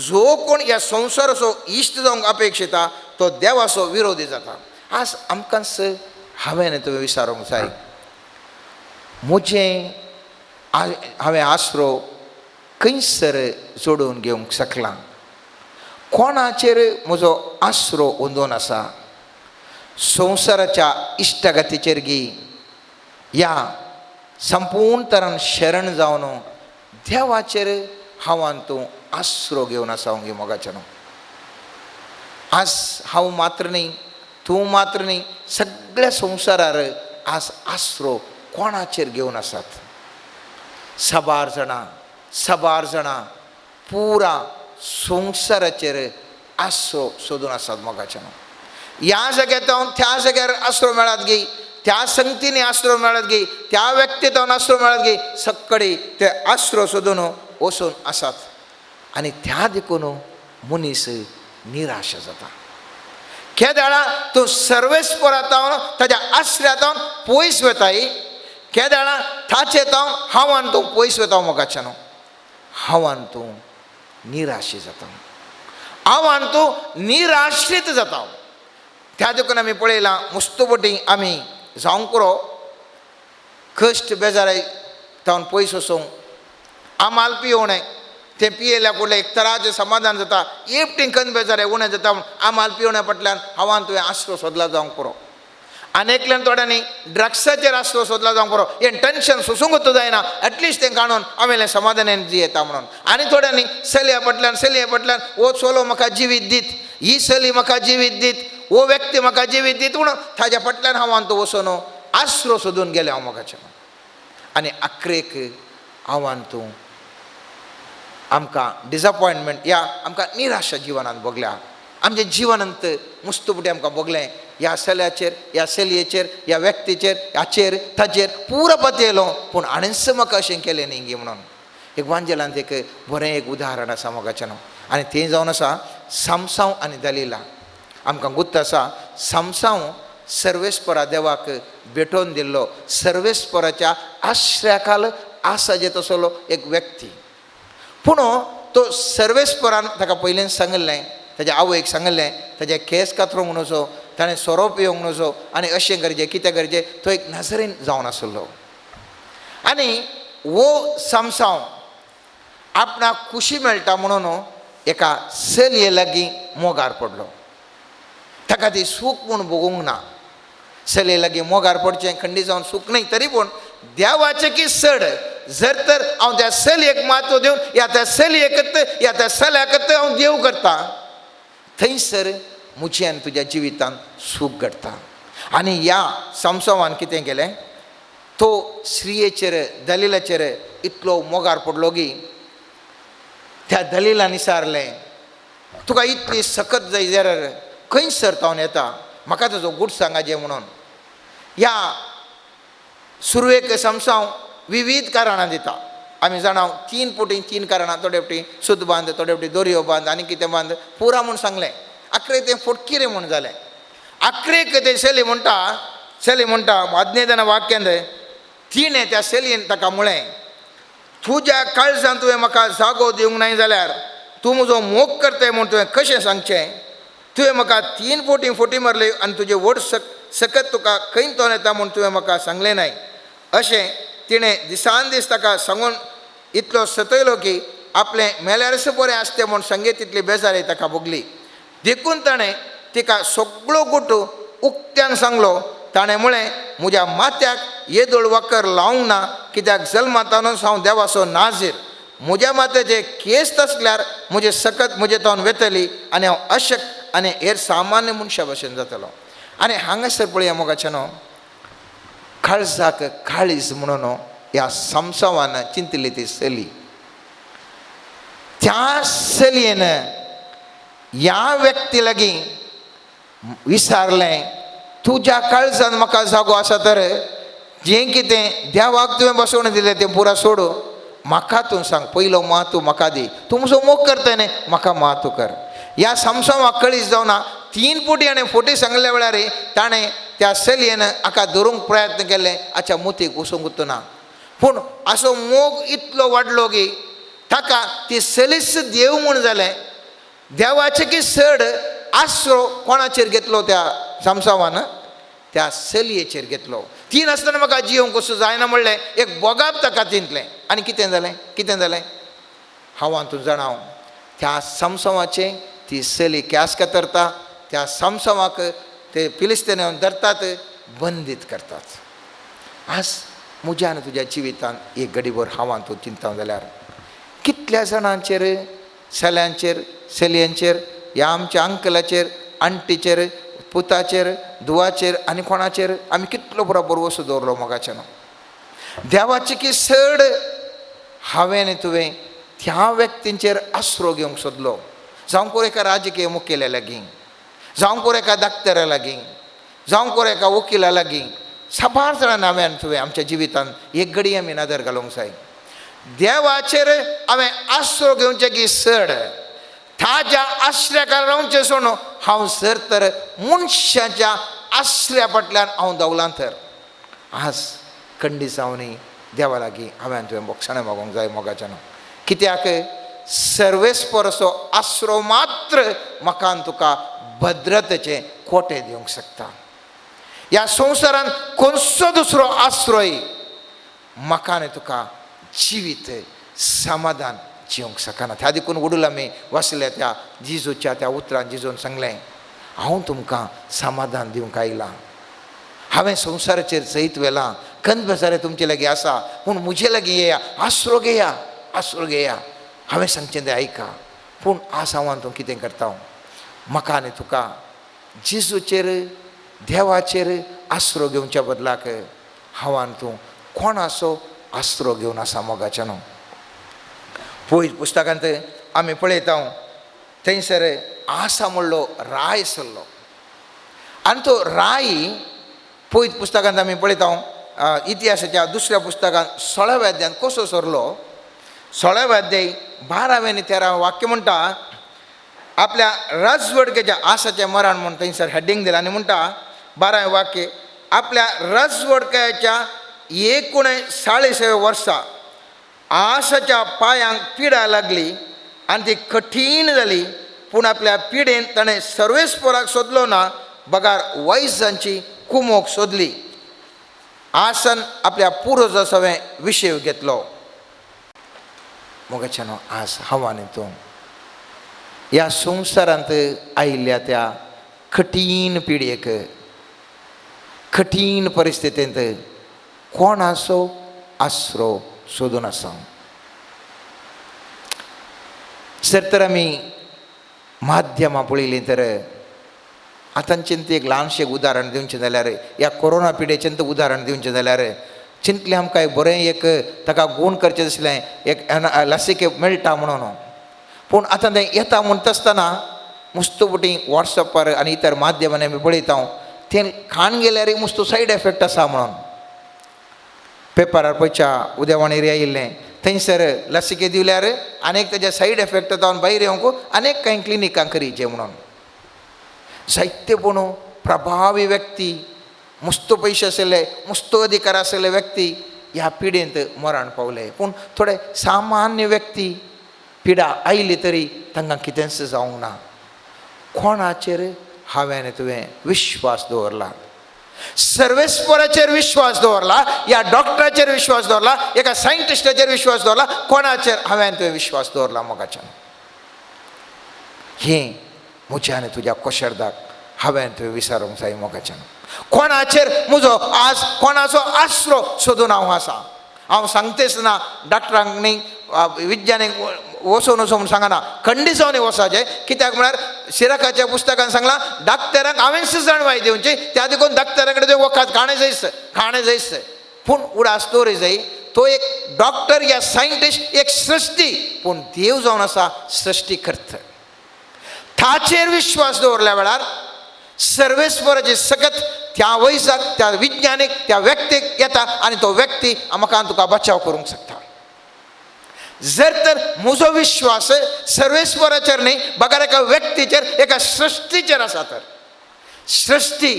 Speaker 3: जो कोण ह्या संवसाराचो इश्ट जावंक अपेक्षिता तो देवाचो विरोधी जाता. आज आमकां हांवें तुवें विचारूंक जाय, म्हजें हांवें आसरो खंयसर जोडून घेवंक शकलां, कोणाचेर म्हजो आसरो ओंदून आसा. संवसाराच्या इश्टगतीचेर गी ह्या संपूर्ण तरान शरण जावन देवाचेर हांवान तूं आसरो घेवन आसा गे मोगाचें. आज हांव मात्र न्ही, तूं मात्र न्ही, सगळ्या संवसारार आज आसरो कोणाचेर घेवन आसात. साबार जाणां पुरा संवसाराचेर आसरो सोदून आसात मोगाचें. ह्या जाग्यार त्या जाग्यार आसरो मेळत गे, त्या संगतींनी आसरो मेळत गे, त्या व्यक्तींत आसरो मेळत गे, सक्कडे ते आसरो सोदून वचून आसात. आनी त्या देखून मनीस निराश जाता. केदाळा तूं सर्वेस्परांत ताच्या आश्र्यांत पयस वताय, केदाळा ताचे हांवान तूं पयस वता मोगाचें. हांवान तूं निराशी जाता, हांवान तूं निराश्रीत जाता. त्या देखून आमी पळयलां मुस्तुबटी आमी जावंक पुरो कश्ट बेजाराय तावन पयस वचूंक, आमाल पिवणें तें पियेल्या फुडलें एक तराचें समाधान जाता. एकटीं खंत बेजारें उणें जाता म्हूण आमाल पिवण्या फाटल्यान हांवान तुवें आसरो सोदला जावंक पुरो. आनेकल्यान थोड्यांनी ड्रग्साचेर आसरो सोदला जावंक पुरो. हें टेन्शन सोसूंकूच जायना, एटलिस्ट तें काडून हांवें समाधानान जियेता म्हणून. आनी थोड्यांनी चलये फाटल्यान वो चलो म्हाका जिवीत दीत, ही चली म्हाका जिवीत दीत, वो व्यक्ती म्हाका जिवीत दीत म्हणून ताज्या फाटल्यान हांवान तो वचून आसरो सोदून गेले हांव मोगाचें. आनी आखरेक हांवान तूं आमकां डिसअपॉयंटमेंट या आमकां निराशा जिवनांत भोगल्या. आमचें जिवनांत मुस्तुबटी आमकां भोगलें. ह्या चल्याचेर, ह्या चलयेचेर, ह्या व्यक्तीचेर, हाचेर ताचेर पुरो येयलो, पूण आनीच म्हाका अशें केलें न्ही गे म्हणून. एक वांजेलांत एक बरें एक उदाहरण आसा मोगाचें. आनी तें जावन आसा सामसांव आनी दलिला. आमकां गुर्त आसा सामसांव सर्वेस्परा देवाक भेटोवन दिल्लो, सर्वेस्पराच्या आश्र्याखाल आसाजे तसलो एक व्यक्ती. पूण तो सर्वेस्परान ताका पयलीं सांगलें, ताज्या आवयक सांगलें ताजे केस कातरूंक नजो, ताणें सोरो पिवंक नजो, आनी अशें गरजे कितें गरजे तो एक नजरेन जावन आसलो. आनी वो सामसांव आपणाक खुशी मेळटा म्हणून एका चलये लागीं मोगार पडलो. ताका ती सूख म्हूण भोगूंक ना. चलये लागीं मोगार पडचें खंडी जावन सूख न्ही, तरी पूण देवाचें की चड जर तर हांव त्या चलयेक म्हत्व दिवन या त्या चलयेकत या त्या चल्याकत हांव देव करता, थंयसर म्हजें आनी तुज्या जिवितांत सूख घडटा. आनी ह्या सामसांवान कितें केलें, तो स्त्रियेचेर दलिलाचेर इतलो मोगार पडलो की त्या दलिलान विचारलें, तुका इतली सकत जाय जाल्यार खंयसर तावन येता, म्हाका ताजो गूट सांगाजे म्हणून. ह्या सुरवेक सामसांव विविध कारणां दिता. आमी जाणा 3 फावटी 3 कारणां, थोडे फावटी सूत बांद, थोडे फावटी दोरयो बांद, आनी कितें बांद पुरा म्हूण सांगलें. आखरेक तें फटकिरें म्हूण जालें. आखरेक ते चली म्हणटा 15 वाक्यांत तिणें त्या चलयेन ताका म्हळें, तुज्या काळजांत तुवें म्हाका जागो दिवंक नाय जाल्यार तूं म्हजो मोग करताय म्हूण तुवें कशें सांगचें. तुवें म्हाका 3 फावटी फटी मारली आनी तुजें व्हड सकत तुका खंय तोन येता म्हूण तुवें म्हाका सांगलें नाय. अशें तिणें दिसान दीस ताका सांगून इतलो सतयलो की आपलें मेल्यारच बरें आसतें म्हूण संगीत तितली बेजारी ताका भोगली. देखून ताणें तिका सगळो गुट उक्त्यान सांगलो. ताणें म्हळें, म्हज्या माथ्याक येदोळ वाकर लावंक ना, कित्याक जल्मातानूच हांव देवाचो नाजीर. म्हज्या माथ्याचे केस तसल्यार म्हजे सकत म्हजे तावन वेतली आनी हांव अशक्त आनी हेर सामान्य मनशा भशेन जातलो. आनी हांगासर पळया मोगाच्यानो, काळजाक काळीज म्हणून ह्या संवसावान चिंतली ती सली. त्या सलयेन ह्या व्यक्ती लागीं विचारलें, तुज्या काळजान म्हाका जागो आसा तर जें कितें देवाक तुवें बसोवन दिलें तें पुरा सोडू, म्हाका तूं सांग, पयलो मातू म्हाका दी, तूं म्हजो मोग करता न्ही, म्हाका मातू कर. ह्या संवसावाक कळीज जावना. 3 फावटी हाणें फोटी सांगल्या वेळार ताणें त्या सलयेन हाका धरूंक प्रयत्न केले, हाच्या मुतीक वचूंक ना. पूण असो मोग इतलो वाडलो की ताका ती सलीच देव म्हूण जालें. देवाचे की चड आसरो कोणाचेर घेतलो त्या संवसावान? त्या सलयेचेर घेतलो. ती नासतना म्हाका जियोंक कसो जायना म्हणलें, एक बोगाप ताका चिंतलें. आनी कितें जालें? हांव हातूंत जाणाव, त्या संवसावाचे ती सली केस कातरता, त्या संवसावाक ते फिलिस्तीन धरतात, बंदीत करतात. आज म्हज्या आनी तुज्या जिवितान एक घडीभर हांव तूं चिंता जाल्यार कितल्या जाणांचेर, सल्यांचेर, सलयांचेर, ह्या आमच्या अंकलाचेर, आंटीचेर, पुताचेर, धुवाचेर आनी कोणाचेर आमी कितलो बरो भरवसो दवरलो मोगाच्यान. देवाची की चड हांवें तुवें त्या व्यक्तींचेर आसरो घेवंक सोदलो. जावं कोर एका राजकीय मुखेल्या लागीं, जावं कोर एका दाक्तरा लागीं, जावं कोर एका वकिला लागीं, साबार जाणां हांवें तुवें आमच्या जिवितान एक घडी आमी नदर घालूंक जाय. देवाचेर हांवें आसरो घेवचें की चड ताज्या आश्र्याकार रावचें सोडून हांव जर तर मनशाच्या आश्र्या फाटल्यान हांव दवलां तर आज खंडी जावनी देवा लागीं हांवें तुवें बोक्षाणें मागोवंक जाय मोगाच्यान. कित्याक सर्वेस्परसो आसरो मात्र म्हाका तुका भद्रतेचें कोटे दिवंक शकता. ह्या संवसारान खंयचो दुसरो आसरोय म्हाका आनी तुका जिवीत समाधान जिवंक शकना. त्या देखून वडूल आमी वाचल्या त्या जिजूच्या त्या उतरान जिजून सांगलें, हांव तुमकां समाधान दिवंक आयलां. हांवें संवसाराचेर जैत वेलां, कंद बेजारे तुमचे लागीं आसा, पूण म्हजे लागीं येया, आसरो घेया. हांवें सांगचें तें आयका. पूण आज हांव तूं कितें करता? म्हाका आनी तुका जिजूचेर, देवाचेर आसरो घेवच्या बदलाक हांव तूं कोणाचो आसरो घेवन आसा मोगाच्यान. पयस पुस्तकांत आमी पळयता थंयसर आसा म्हणलो राय सरलो. आनी तो राय पयस पुस्तकांत आमी पळयता इतिहासाच्या 2ऱ्या पुस्तकांत 16व्या अध्यायान कसो सरलो. 16व्या अध्याय 12वें आनी 13वें वाक्य म्हणटा, आपल्या राजवडकेच्या आसाचें मरण म्हूण थंयसर हेडिंग दिलां आनी म्हणटा 12वें वाक्य, आपल्या राजवडक्याच्या 39व्या वर्सा आसाच्या पांयांक पिडा लागली आनी ती कठीण जाली. पूण आपल्या पिडेन ताणें सर्वेस्पराक सोदलो ना, बगार वैजांची कुमोक सोदली. आसान आपल्या पुरोजा सवें विशय घेतलो. मोगाच्यानो आज हांव आनी तूं ह्या संवसारांत आयिल्ल्या त्या कठीण पिडयेक, कठीण परिस्थितींत कोणाचो आसरो सोदून आसा. जर तर आमी माध्यमां पळयलीं तर आतां चिंत एक ल्हानशें उदाहरण दिवचें जाल्यार ह्या कोरोना पिडेचें उदाहरण दिवचें जाल्यार चिंतलें आमकां बरें एक ताका गूण करचें दिसलें, एक लसिके मेळटा म्हणून. पूण आतां तें येता म्हणटा आसतना मुस्तोबटी वॉट्सॅपार आनी इतर माध्यमांनी आमी पळयता तें खाण गेल्यार मुस्तो सायड इफेक्ट आसा म्हणून. पेपरार पयच्या उद्यावाणीर आयिल्लें, थंयसर लसिके दिल्यार आनीक तेजे सायड इफेक्ट जावन भायर येवंक आनीक कांय क्लिनिकांक करीचे म्हणून. साहित्यपूण प्रभावी व्यक्ती, मुस्तो पयशे आशिल्ले, मुस्तो अधिकार आशिल्ले व्यक्ती ह्या पिडेंत मरण पावले. पूण थोडे सामान्य व्यक्ती पिडा आयली तरी तांकां कितेंच जावंक ना. कोणाचेर हांवें तुवें विश्वास दवरला? सर्वेस्पराचेर विश्वास दवरला, या डॉक्टराचेर विश्वास दवरला, एका सायंटिस्टाचेर विश्वास दवरला, कोणाचेर हांवें तुवें विश्वास दवरला मोगाच्यान? हें म्हज्या आनी तुज्या कोशेरदाक हांवें तुवें विचारूंक जाय मोगाच्यान. कोणाचेर म्हजो आज कोणाचो आसरो सोदून हांव आसा? हांव सांगतेच ना डॉक्टरांक न्ही, विज्ञानीक वसोवन वचो म्हूण सांगना खंडी जावन वचाचें कित्याक म्हळ्यार सिराकाच्या पुस्तकान सांगलां डाक्टरांक हांवें जाणवाय दिवची त्या देखून डाक्टरा कडेन वखात खाणें जायस पूण उडा स्टोरी जाय तो एक डॉक्टर या सायंटिस्ट एक सृश्टी पूण देव जावन आसा सृश्टी करता ताचेर विश्वास दवरल्या वेळार सर्वेस्पराची सकत त्या वयसाक त्या विज्ञानीक त्या व्यक्तीक येता आनी तो व्यक्ती म्हाका तुका बचाव करूंक शकता जर तर म्हजो विश्वास सर्वेस्पराचेर न्ही बगर एका व्यक्तीचेर एका सृश्टीचेर आसा तर सृश्टी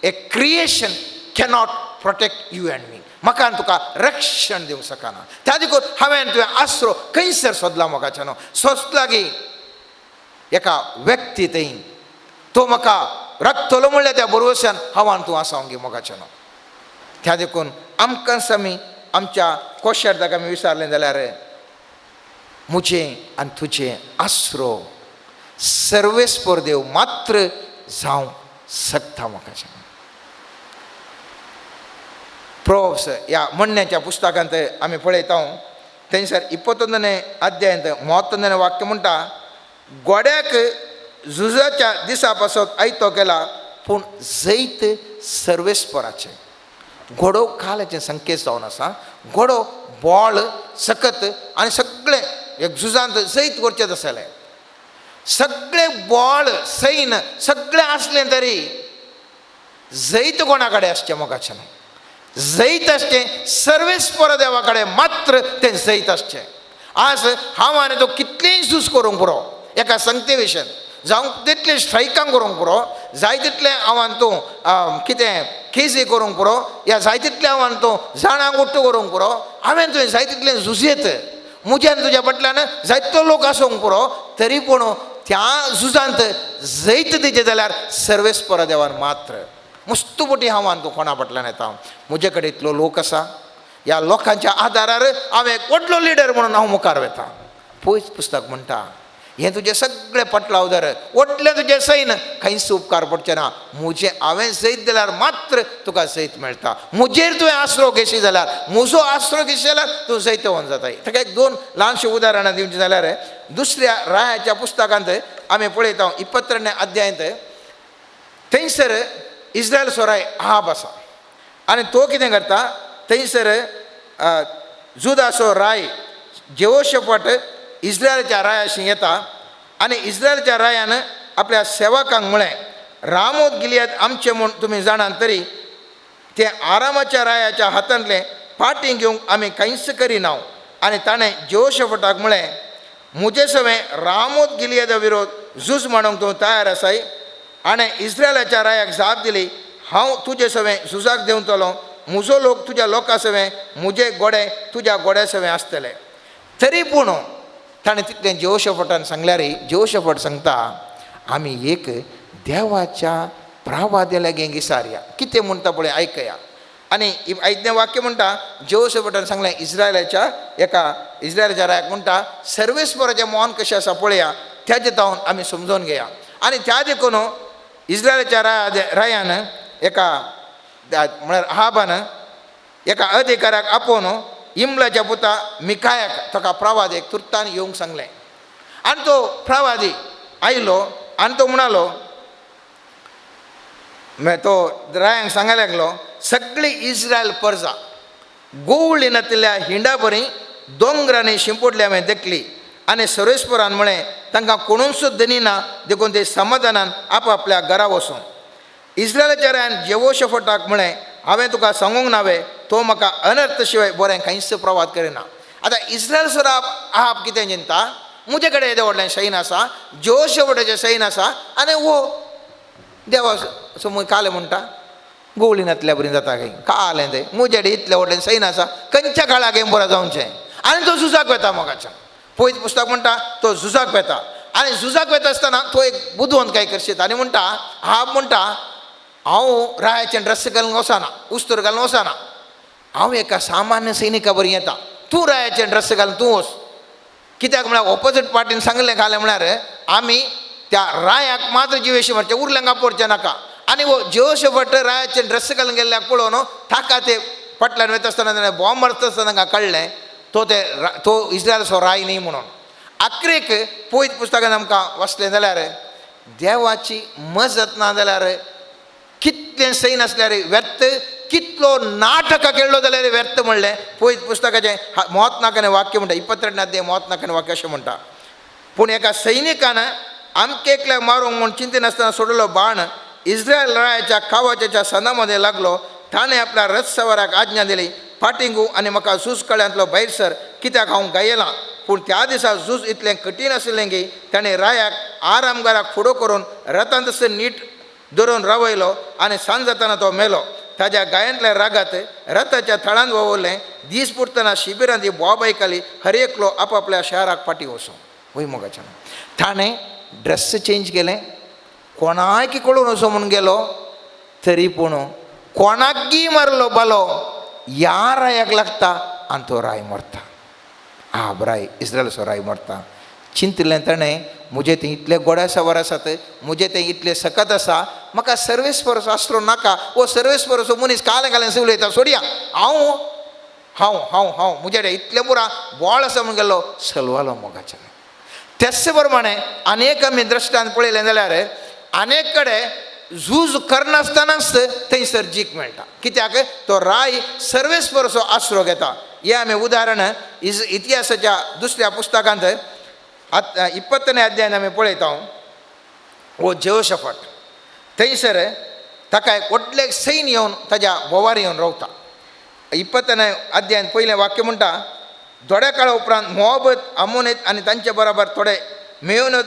Speaker 3: a creation cannot protect you and me म्हाका तुका रक्षण दिवंक शकना त्या देखून हांवें तुवें आसरो खंयसर सोदला मोगाच्या न्हू सोंसला की एका व्यक्ती थंय तो म्हाका रक्तलो म्हणल्या त्या बरोवशान हांवान तूं आसा गे मोगाच्या न्हू त्या देखून आमकां आमी आमच्या कोशेरदाक आमी विचारलें जाल्यार मुजें आनी तुजें आसरो सर्वेस्पर देव मात्र जावंक शकता मोगाच्या प्रोव्स या म्हणण्याच्या पुस्तकांत आमी पळयता थंयसर 21 अध्यायांत 31 वाक्य म्हणटा गोड्याक झुजाच्या दिसा पासत आयतो केला पूण जैत सर्वेस्पराचें घोडो कालाचें संकेत जावन आसा घोडो बॉळ सकत आनी सगळें एक झुजांत जैत करचें आसलें सगळें बॉळ सैन सगळें आसलें तरी जैत कोणा कडेन आसचें मोगाचें जैत आसचें सर्वेस्पर देवा कडेन मात्र तें जैत आसचें आज हांव आनी तो कितलेंय झूज करूंक पुरो एका संगते विशयन जावं तितलें स्ट्रायकांक करूंक पुरो जाय तितलें आव्हान तूं कितें केसी करूंक पुरो या जाय तितलें आव्हान तूं जाणांक उट्टो करूंक पुरो हांवें तुवें जाय तितलें झुजयत म्हज्यान तुज्या फाटल्यान जायतो लोक आसूंक पुरो तरी पूण त्या झुजांत जैत दिचें जाल्यार सर्वेस्पर देवान मात्र मस्तुपटी हांवान तूं कोणा फाटल्यान येता म्हजे कडेन इतलो लोक आसा ह्या लोकांच्या आदारार हांवें एक व्हडलो लिडर म्हणून हांव मुखार वता पयस पुस्तक म्हणटा हें तुजें सगळें पटलाव धर व्हडलें तुजें सैन खंयच उपकार पडचें ना म्हजें हांवें जैत दिल्यार मात्र तुका जैत मेळटा म्हजेर तुवें आसरो घेशी जाल्यार म्हजो आसरो घेशी जाल्यार तूं जैतवन जाताय ताका एक 2 ल्हानशीं उदाहरणां दिवचीं जाल्यार दुसऱ्या रायाच्या पुस्तकांत आमी पळयता 22 अध्यायांत थंयसर इस्रायल सोराय आहाब आसा आनी तो कितें करता थंयसर जुदाचो राय जेहोशाफाट इस्रायलच्या रायाशी येता आनी इस्रायलच्या रायान आपल्या सेवकांक म्हळें रामोत गिलियाद आमचें म्हूण तुमी जाणात तरी ते आरामाच्या रायाच्या हातांतलें फाटीं घेवंक आमी कांयच करिना आनी ताणें जेहोशाफाटाक म्हळें म्हजे सवें रामोत गिलियादा विरोध झूज मांडूंक तूं तयार आसाय आनी इस्रायलाच्या रायाक जाप दिली हांव तुजे सवें झुजाक देंवतलो म्हजो लोक तुज्या लोकां सवें म्हजे गोडे तुज्या गोड्या सवें आसतले तरी पूण ताणें तितलें जेहोशाफाटान सांगल्यार जेहोशाफाट सांगता आमी एक देवाच्या प्रावाद्या लागीं विचारया कितें म्हणटा पळय आयकया आनी 5वें वाक्य म्हणटा जेहोशाफाटान सांगलें इस्रायलाच्या रायाक म्हणटा सर्वेस्पराचें मोन कशें आसा पळया त्याचे तावन आमी समजून घेया आनी त्या देखून इस्रायलाच्या रायान एका म्हळ्यार आहाबान एका अधिकाऱ्याक आपोवन इमलाच्या पुता मिकायाक ताका प्रवाद एक तुर्तान येवंक सांगलें आनी तो प्रवादी आयलो आनी तो म्हणलो तो रायांक सांगूंक लागलो सगळी इस्रायल परजा गोवळिनांतल्या हिंडा बरी दोंगरांनी शिंपडली हांवें देखली आनी सर्वेस्परान म्हळें तांकां कोणूच दनिना देखून ते समाधानान आपआपल्या घरा वचून इस्रायलाच्या रायान जेहोशाफाटाक म्हळें हांवें तुका सांगूंक नावें तो म्हाका अनर्थ शिवाय बरें खंयच प्रवाद करिना आतां इस्रायल सोर आहाब कितें चिंता म्हजे कडेन येदें व्हडलें सैन आसा जेहोशाफाटाचें सैन आसा आनी वो देवा समोर कालें म्हणटा गोवळिनांतल्या बरी जाता खंय कालें तें म्हजे कडेन इतलें व्हडलें सैन आसा खंयच्या काळाक हें बरें जावचें आनी तो झुजाक वेता मोगाच्यान पयत पुस्तक म्हणटा तो झुजाक वेता आनी झुजाक वेता आसतना तो एक बुदवंत काय करशीत आनी म्हणटा हांव म्हणटा हांव रायाचें ड्रेस घालून वचना उस्तर घालून वचना हांव एका सामान्य सैनिका बरी येता तूं रायाचें ड्रेस घालून तूं वच कित्याक म्हळ्यार ऑपोजीट पार्टीन सांगलें घालें म्हळ्यार आमी त्या रायाक मात्र जिवेशी मारचें उरल्यांक पडचें नाका आनी वो जेहोशाफाट रायाचें ड्रेस घालून गेल्ल्याक पळोवन ताका ते फाटल्यान वयता आसतना बॉम्ब मारता आसतना तांकां कळ्ळें तो इस्रायलचो राय न्ही म्हणून. आखरेक पयत पुस्तकान आमकां वाचलें जाल्यार देवाची मजत ना जाल्यार कितलें सैन आसल्यार व्यर्थ, कितलो नाटक केल्लो जाल्यार व्यर्थ म्हणलें. पयत पुस्तकाचें 32 वाक्य म्हणटा, 22 अध्याय 32 वाक्य अशें म्हणटा. पूण एका सैनिकान आमके एकल्याक मारूंक म्हूण चिंतेनासतना सोडलो बाण इस्रायल रायाच्या कावाच्या सणामध्ये लागलो. ताणें आपल्या रथसवाराक आज्ञा दिली, फाटींगू आनी म्हाका झूज कळ्यांतलो भायर सर, कित्याक हांव गायलां. पूण त्या दिसा झूज इतलें कठीण आशिल्लें की ताणें रायाक आरामगाराक फुडो करून रथांत नीट धरून रावयलो आनी सांज जाताना तो मेलो. ताज्या गायांतल्या रागात रथाच्या थळांत वळवलें. दीस पुरतना शिबिरांत ही बोब आयकली, हर एकलो आपापल्या शाराक फाटी वचूं. वय मोगाच्यान ताणें ड्रेस चेंज केलें, कोणाक कळून वचो म्हणून गेलो, तरी पूण कोणाकय मारलो बालो, ह्या रायाक लागता आनी तो राय मरता. राय इस्रायलचो राय मरता. चिंतलें ताणें, मुजे तें इतले गोड्या सवार आसात, मुजे तें इतलें सकत आसा, म्हाका सर्वेस परसो आसरो नाका. वो सर्वेस परसो मनीस कालें कालें उलयता, सोडया हांव हांव हांव हांव मुजे इतलें पुरा बोळ आसा म्हणून गेलो, सलवालो मोगाच्यान. तेच प्रमाणे अनेक आमी दृश्टांत पळयलें जाल्यार अनेक कडेन झूज करनासतनाच थंयसर जीक मेळटा. कित्याक तो राय सर्वेस परसो आसरो घेता. हें आमी उदाहरण इतिहासाच्या दुसऱ्या पुस्तकांत 20 अध्यायान आमी पळयता. वो जेहोशाफाट थंयसर ताका एक व्हडलें सैन येवन ताज्या बोवार येवन रावता. 20 अध्यायान पयलें वाक्य म्हणटा, थोड्या काळा उपरांत मोआब, आमोनीत आनी तांचे बरोबर थोडे मेळून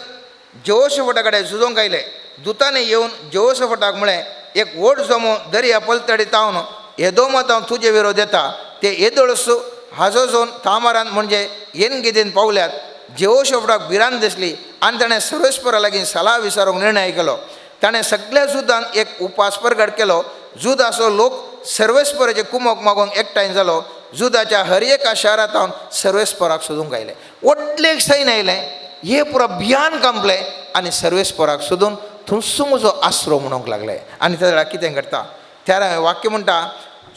Speaker 3: जेहोशाफाटा कडेन झुजोंक आयले. दुतांनी येवन जेहोशाफाटाक म्हळें, एक व्हड जमो दर्या पलतडी तावन एदोमांत हांव तुजे विरोध येता. ते येदोळस हाजोजोन तामारान म्हणजे येनगेदेन पावल्यात. जेहोशाफाटाक भिरांत दिसली आनी ताणें सर्वेस्परा लागीं सलाह विचारूंक निर्णय केलो. ताणें सगळ्या जुदांक एक उपास प्रगट केलो. जुदाचो लोक सर्वेस्पराचे कुमक मागोवंक एकठांय जालो. जुदाच्या हर एका शारांत हांव सर्वेस्पराक सोदूंक आयलें. व्हडलें सैन आयलें, हे पुरो भियान कांपलें आनी सर्वेस्पराक सोदून थंयसर म्हजो आसरो म्हणूंक लागले. आनी त्या वेळार कितें घडटा, त्या वाक्य म्हणटा,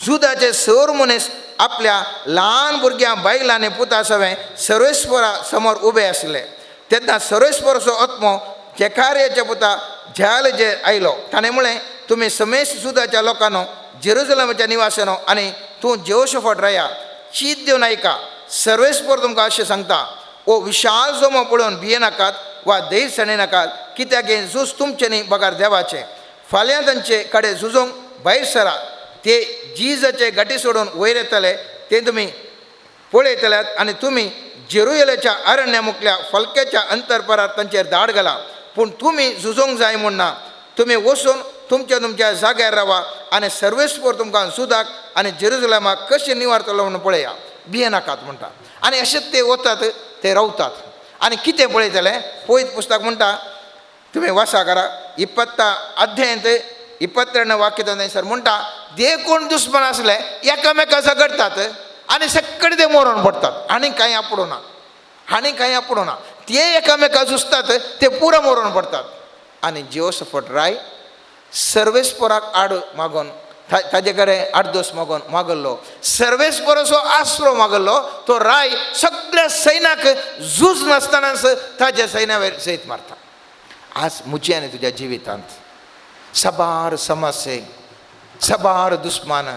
Speaker 3: जुदाचे सर मनीस आपल्या ल्हान भुरग्यां बायल आनी पुता सवें सर्वेस्परा समोर उबे आसले. तेन्ना सर्वेस्पराचो आत्मो जेकार्याच्या पुता झालजेर आयलो. ताणें म्हळें, तुमी समेस्त जुदाच्या लोकांनो, जेरुसलेमाच्या निवासानो आनी तूं जेहोशाफाट राया, चीत दिवन आयका. सर्वेस्पर तुमकां अशें सांगता, ओ विशाल जमो पळोवन भियेनाकात वा धैर्य सणयनाकात, कित्याक हें झूज तुमचें न्ही बगार देवाचें. फाल्यां तांचे कडेन झुजोवंक भायर सरा. ते जिजाचे गाटी सोडून वयर येतले ते तुमी पळयतल्यात आनी तुमी जेरुसलेमाच्या अरण्यमुखल्या फलक्याच्या अंतरपरार तांचेर धाड घाला. पूण तुमी झुजोवंक जाय म्हूण ना. तुमी वचून तुमच्या जाग्यार रावा आनी सर्वेस्पर तुमकां जुदाक आनी जेरुसलेमाक कशें निवारतलो म्हणून पळया. भियेनाकात म्हणटा. आनी अशेंच ते वतात, ते रावतात. आनी कितें पळयतले, पयत पुस्तक म्हणटा, तुमी वाचा करा, 20 अध्यायांत 22 वाक्य थंयसर म्हणटा, जे कोण दुश्मन आसले एकामेका झगडटात आनी सक्कड ते मरून पडटात. आनी कांय आपडूना, आनी कांय आपडूना. ते एकामेका झुजतात, ते पुरो मरून पडटात. आनी जेहोशाफाट राय सर्वेस्पराक आड मागून ताजे कडेन आडदोस मागल्लो, सर्वेस्पराचो आसरो मागल्लो. तो राय सगळ्या सैनाक झूज नासतनाच ताज्या सैन्या वयर सैत मारता. आज मुजी आनी तुज्या जिवितांत साबार समस्ये, साबार दुस्मान,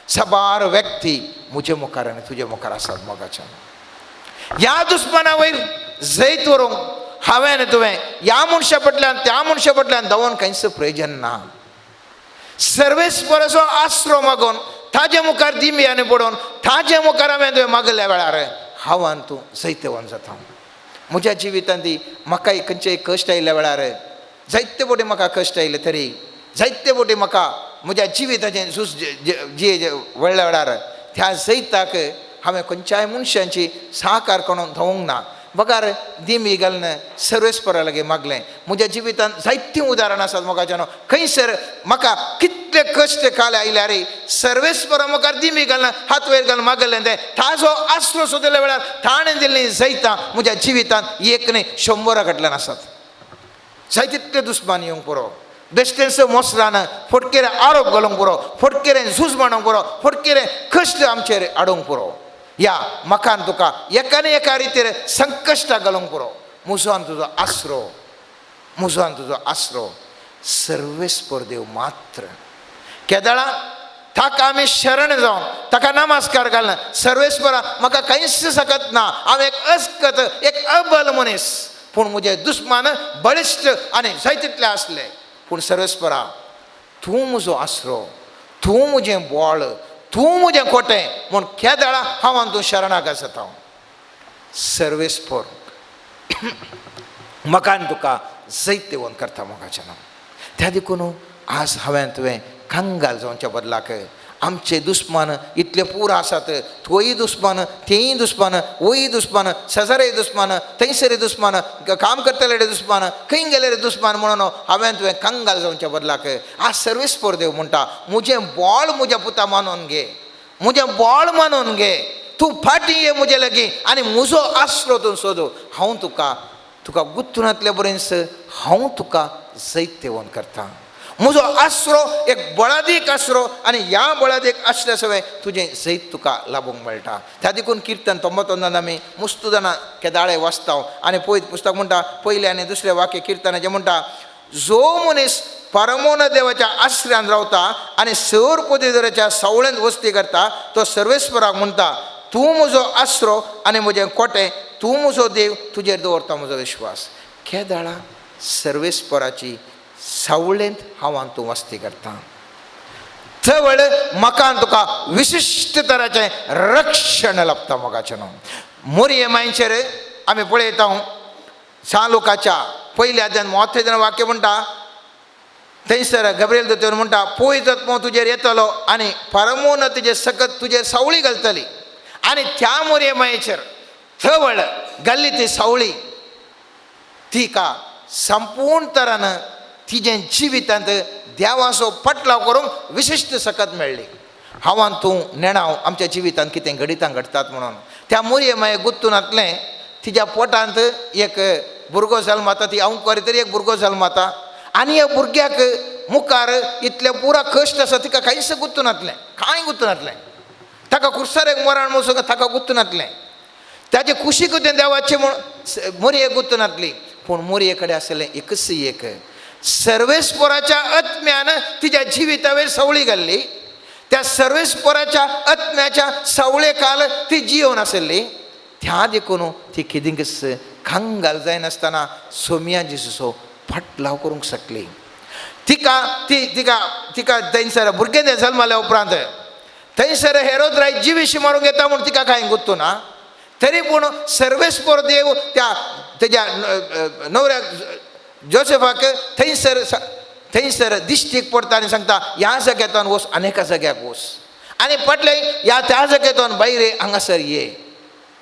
Speaker 3: साबार व्यक्ती मुजे मुखार आनी तुजे मुखार आसात मोगाच्यान. ह्या दुस्माना वयर जैत व्हरूंक हांवें आनी तुवें ह्या मनशा फाटल्यान त्या मनशा फाटल्यान धांवोन कांयच प्रयोजन ना. सर्वेस्पराचो आसरो मागून ताजे मुखार दिम्यांनी पडोवन ताजे मुखार हांवें तुवें मागल्या वेळार हांव आनी तूं जैतवान जाता. म्हज्या जिवितांत म्हाकाय खंयचेय कश्ट आयिल्ल्या वेळार, जायते फावटी म्हाका कश्ट आयले तरी, जायते फावटी म्हाका म्हज्या जिविताचें झूज जी व्हडल्या वेळार त्या जैताक हांवें खंयच्याय मनशांची सहकार करून धांवूंक ना. बगार दिमी घालून सर्वेस्परा लागीं मागलें. म्हज्या जिवितांत जायतीं उदाहरणां आसात मोगाच्यान. खंयसर म्हाका कितले कश्ट काल आयल्यार सर्वेस्परा मुखार दिमी घालून हात वयर घालून मागलें तें ताजो आसरो सोदल्या वेळार ताणें दिल्लीं जैतां म्हज्या जिवितांत एक न्ही 100 फाटल्यान आसात. जायतितले दुस्मान येवंक पुरो, बेश्टेच मोसरान फटकेरे आरोप घालूंक पुरो, फटकेरे झूज मांडूंक पुरो, फटकेरे कश्ट आमचेर हाडूंक पुरो. या मकान तुका एकाने एका रितीर संकश्टा घालूंक पुरो. मुजोन तुजो आसरो, मुजोन तुजो आसरो सर्वेस्पर देव मात्र. केदळा ताका आमी शरण जावन ताका नमस्कार घालना. सर्वेस्परा म्हाका कांयच सकत ना, हांव एक अस्कत एक अबल मनीस, पूण म्हजे दुस्मान बळिश्ट आनी जायतितले आसले. पूण सर्वेस्परा तूं म्हजो आसरो, तूं म्हजें बोळ, तूं म्हजें कोटें म्हूण केदळा हांव तूं शरणागत जाता. सर्वेस्पर मकान तुका जायते वन करता मोगाचें नांव. त्या देखून आज हांवें तुवें कंगाल जावच्या बदलाक आमचे दुस्मान इतले पूर आसात. थंय दुस्मान, थंय दुस्मान, वय दुस्मान, शेजारी दुस्मान, थंयसरी दुस्मान, काम करतले दुस्मान, खंय गेले दुस्मान म्हणून हांवें तुवें कंगाल जावच्या बदलाक आज सर्वेस्पर देव म्हणटा म्हजें बोळ म्हज्या पुता मानून घे, म्हजें बोळ मानून घे. तूं फाटीं ये म्हजे लागीं आनी म्हजो आसरो तूं सोद. हांव तुका गुत्तुनांतले बरेंस हांव तुका जायते वन करता. म्हजो आसरो एक बळादीक आसरो आनी ह्या बळादीक आसल्या सवय तुजें जैत तुका लाभूंक मेळटा. त्या देखून कीर्तन 99 आमी मुस्तुदाना केदाळे वाचता आनी पळयत पुस्तक म्हणटा पयले आनी दुसरें वाक्य किर्तनाचें म्हणटा जो मनीस परमोन देवाच्या आश्रयान रावता आनी सौर पदवीधराच्या सावळेंत वस्ती करता तो सर्वेस्पराक म्हणटा तूं म्हजो आसरो आनी म्हजें कोटें, तूं म्हजो देव, तुजेर दवरता म्हजो विश्वास. केदाळा सर्वेस्पराची सावळेंत हांव तूं वस्ती करता. थवळ मकान तुका विशिश्ट तराचें रक्षण लाभता मोगाचें न्हू. मोरये मायचेर आमी पळयता सालुकाच्या पयल्या अध्यायान 33 वाक्य म्हणटा थंयसर गब्रिएल दोतोर म्हणटा पळयत आत्मो तुजेर येतलो आनी परमोन तुजे सकत तुजेर सावळी घालतली. आनी त्या मोरये मायेचेर थवळ घाल्ली ती सावळी तिका संपूर्ण तरान तिजें जिवितांत देवाचो पटलाव करूंक विशिश्ट सकत मेळ्ळी. हांव तूं नेणाव आमच्या जिवितांत कितें घडितां घडटात म्हणून त्या मोरये माये गुत्तुनांतलें तिच्या पोटांत एक भुरगो जल्माता. ती अंकुरी तरी एक भुरगो जल्माता आनी ह्या भुरग्याक मुखार इतले पुरा कश्ट आसा तिका कांयच गुत्तुनांतलें, कांय गुत्तुनांतलें. ताका कुर्सारेक मरण म्हणून ताका गुत्तुनांतलें. ताजे कुशीक तें देवाचें म्हूण मोरये गुत्तुनांतली. पूण मोरये कडेन आसलें एकच एक सर्वेस्पराच्या आत्म्यान तिच्या जिवितावेर सावळी घाल्ली. त्या सर्वेस्पराच्या आत्म्याच्या सावळे काल ती जियोन आसली. त्या देखून ती कितेंच कंगाल जायनासतना सोमिया जेजूचो फटलाव करूंक शकली. तिका थंयसर भुरगें जल्माल्या उपरांत थंयसर हेरोद राय जिवीशी मारूंक येता म्हूण तिका कांय गुत्तू ना. तरी पूण सर्वेस्पर देव त्या तेज्या न्हवऱ्याक जोसेफाक थंयसर दिश्टीक पडटा आनी सांगता ह्या जाग्यातून वच आनेका जाग्याक वच आनी पटले ह्या त्या जाग्यातून भायर हांगासर ये.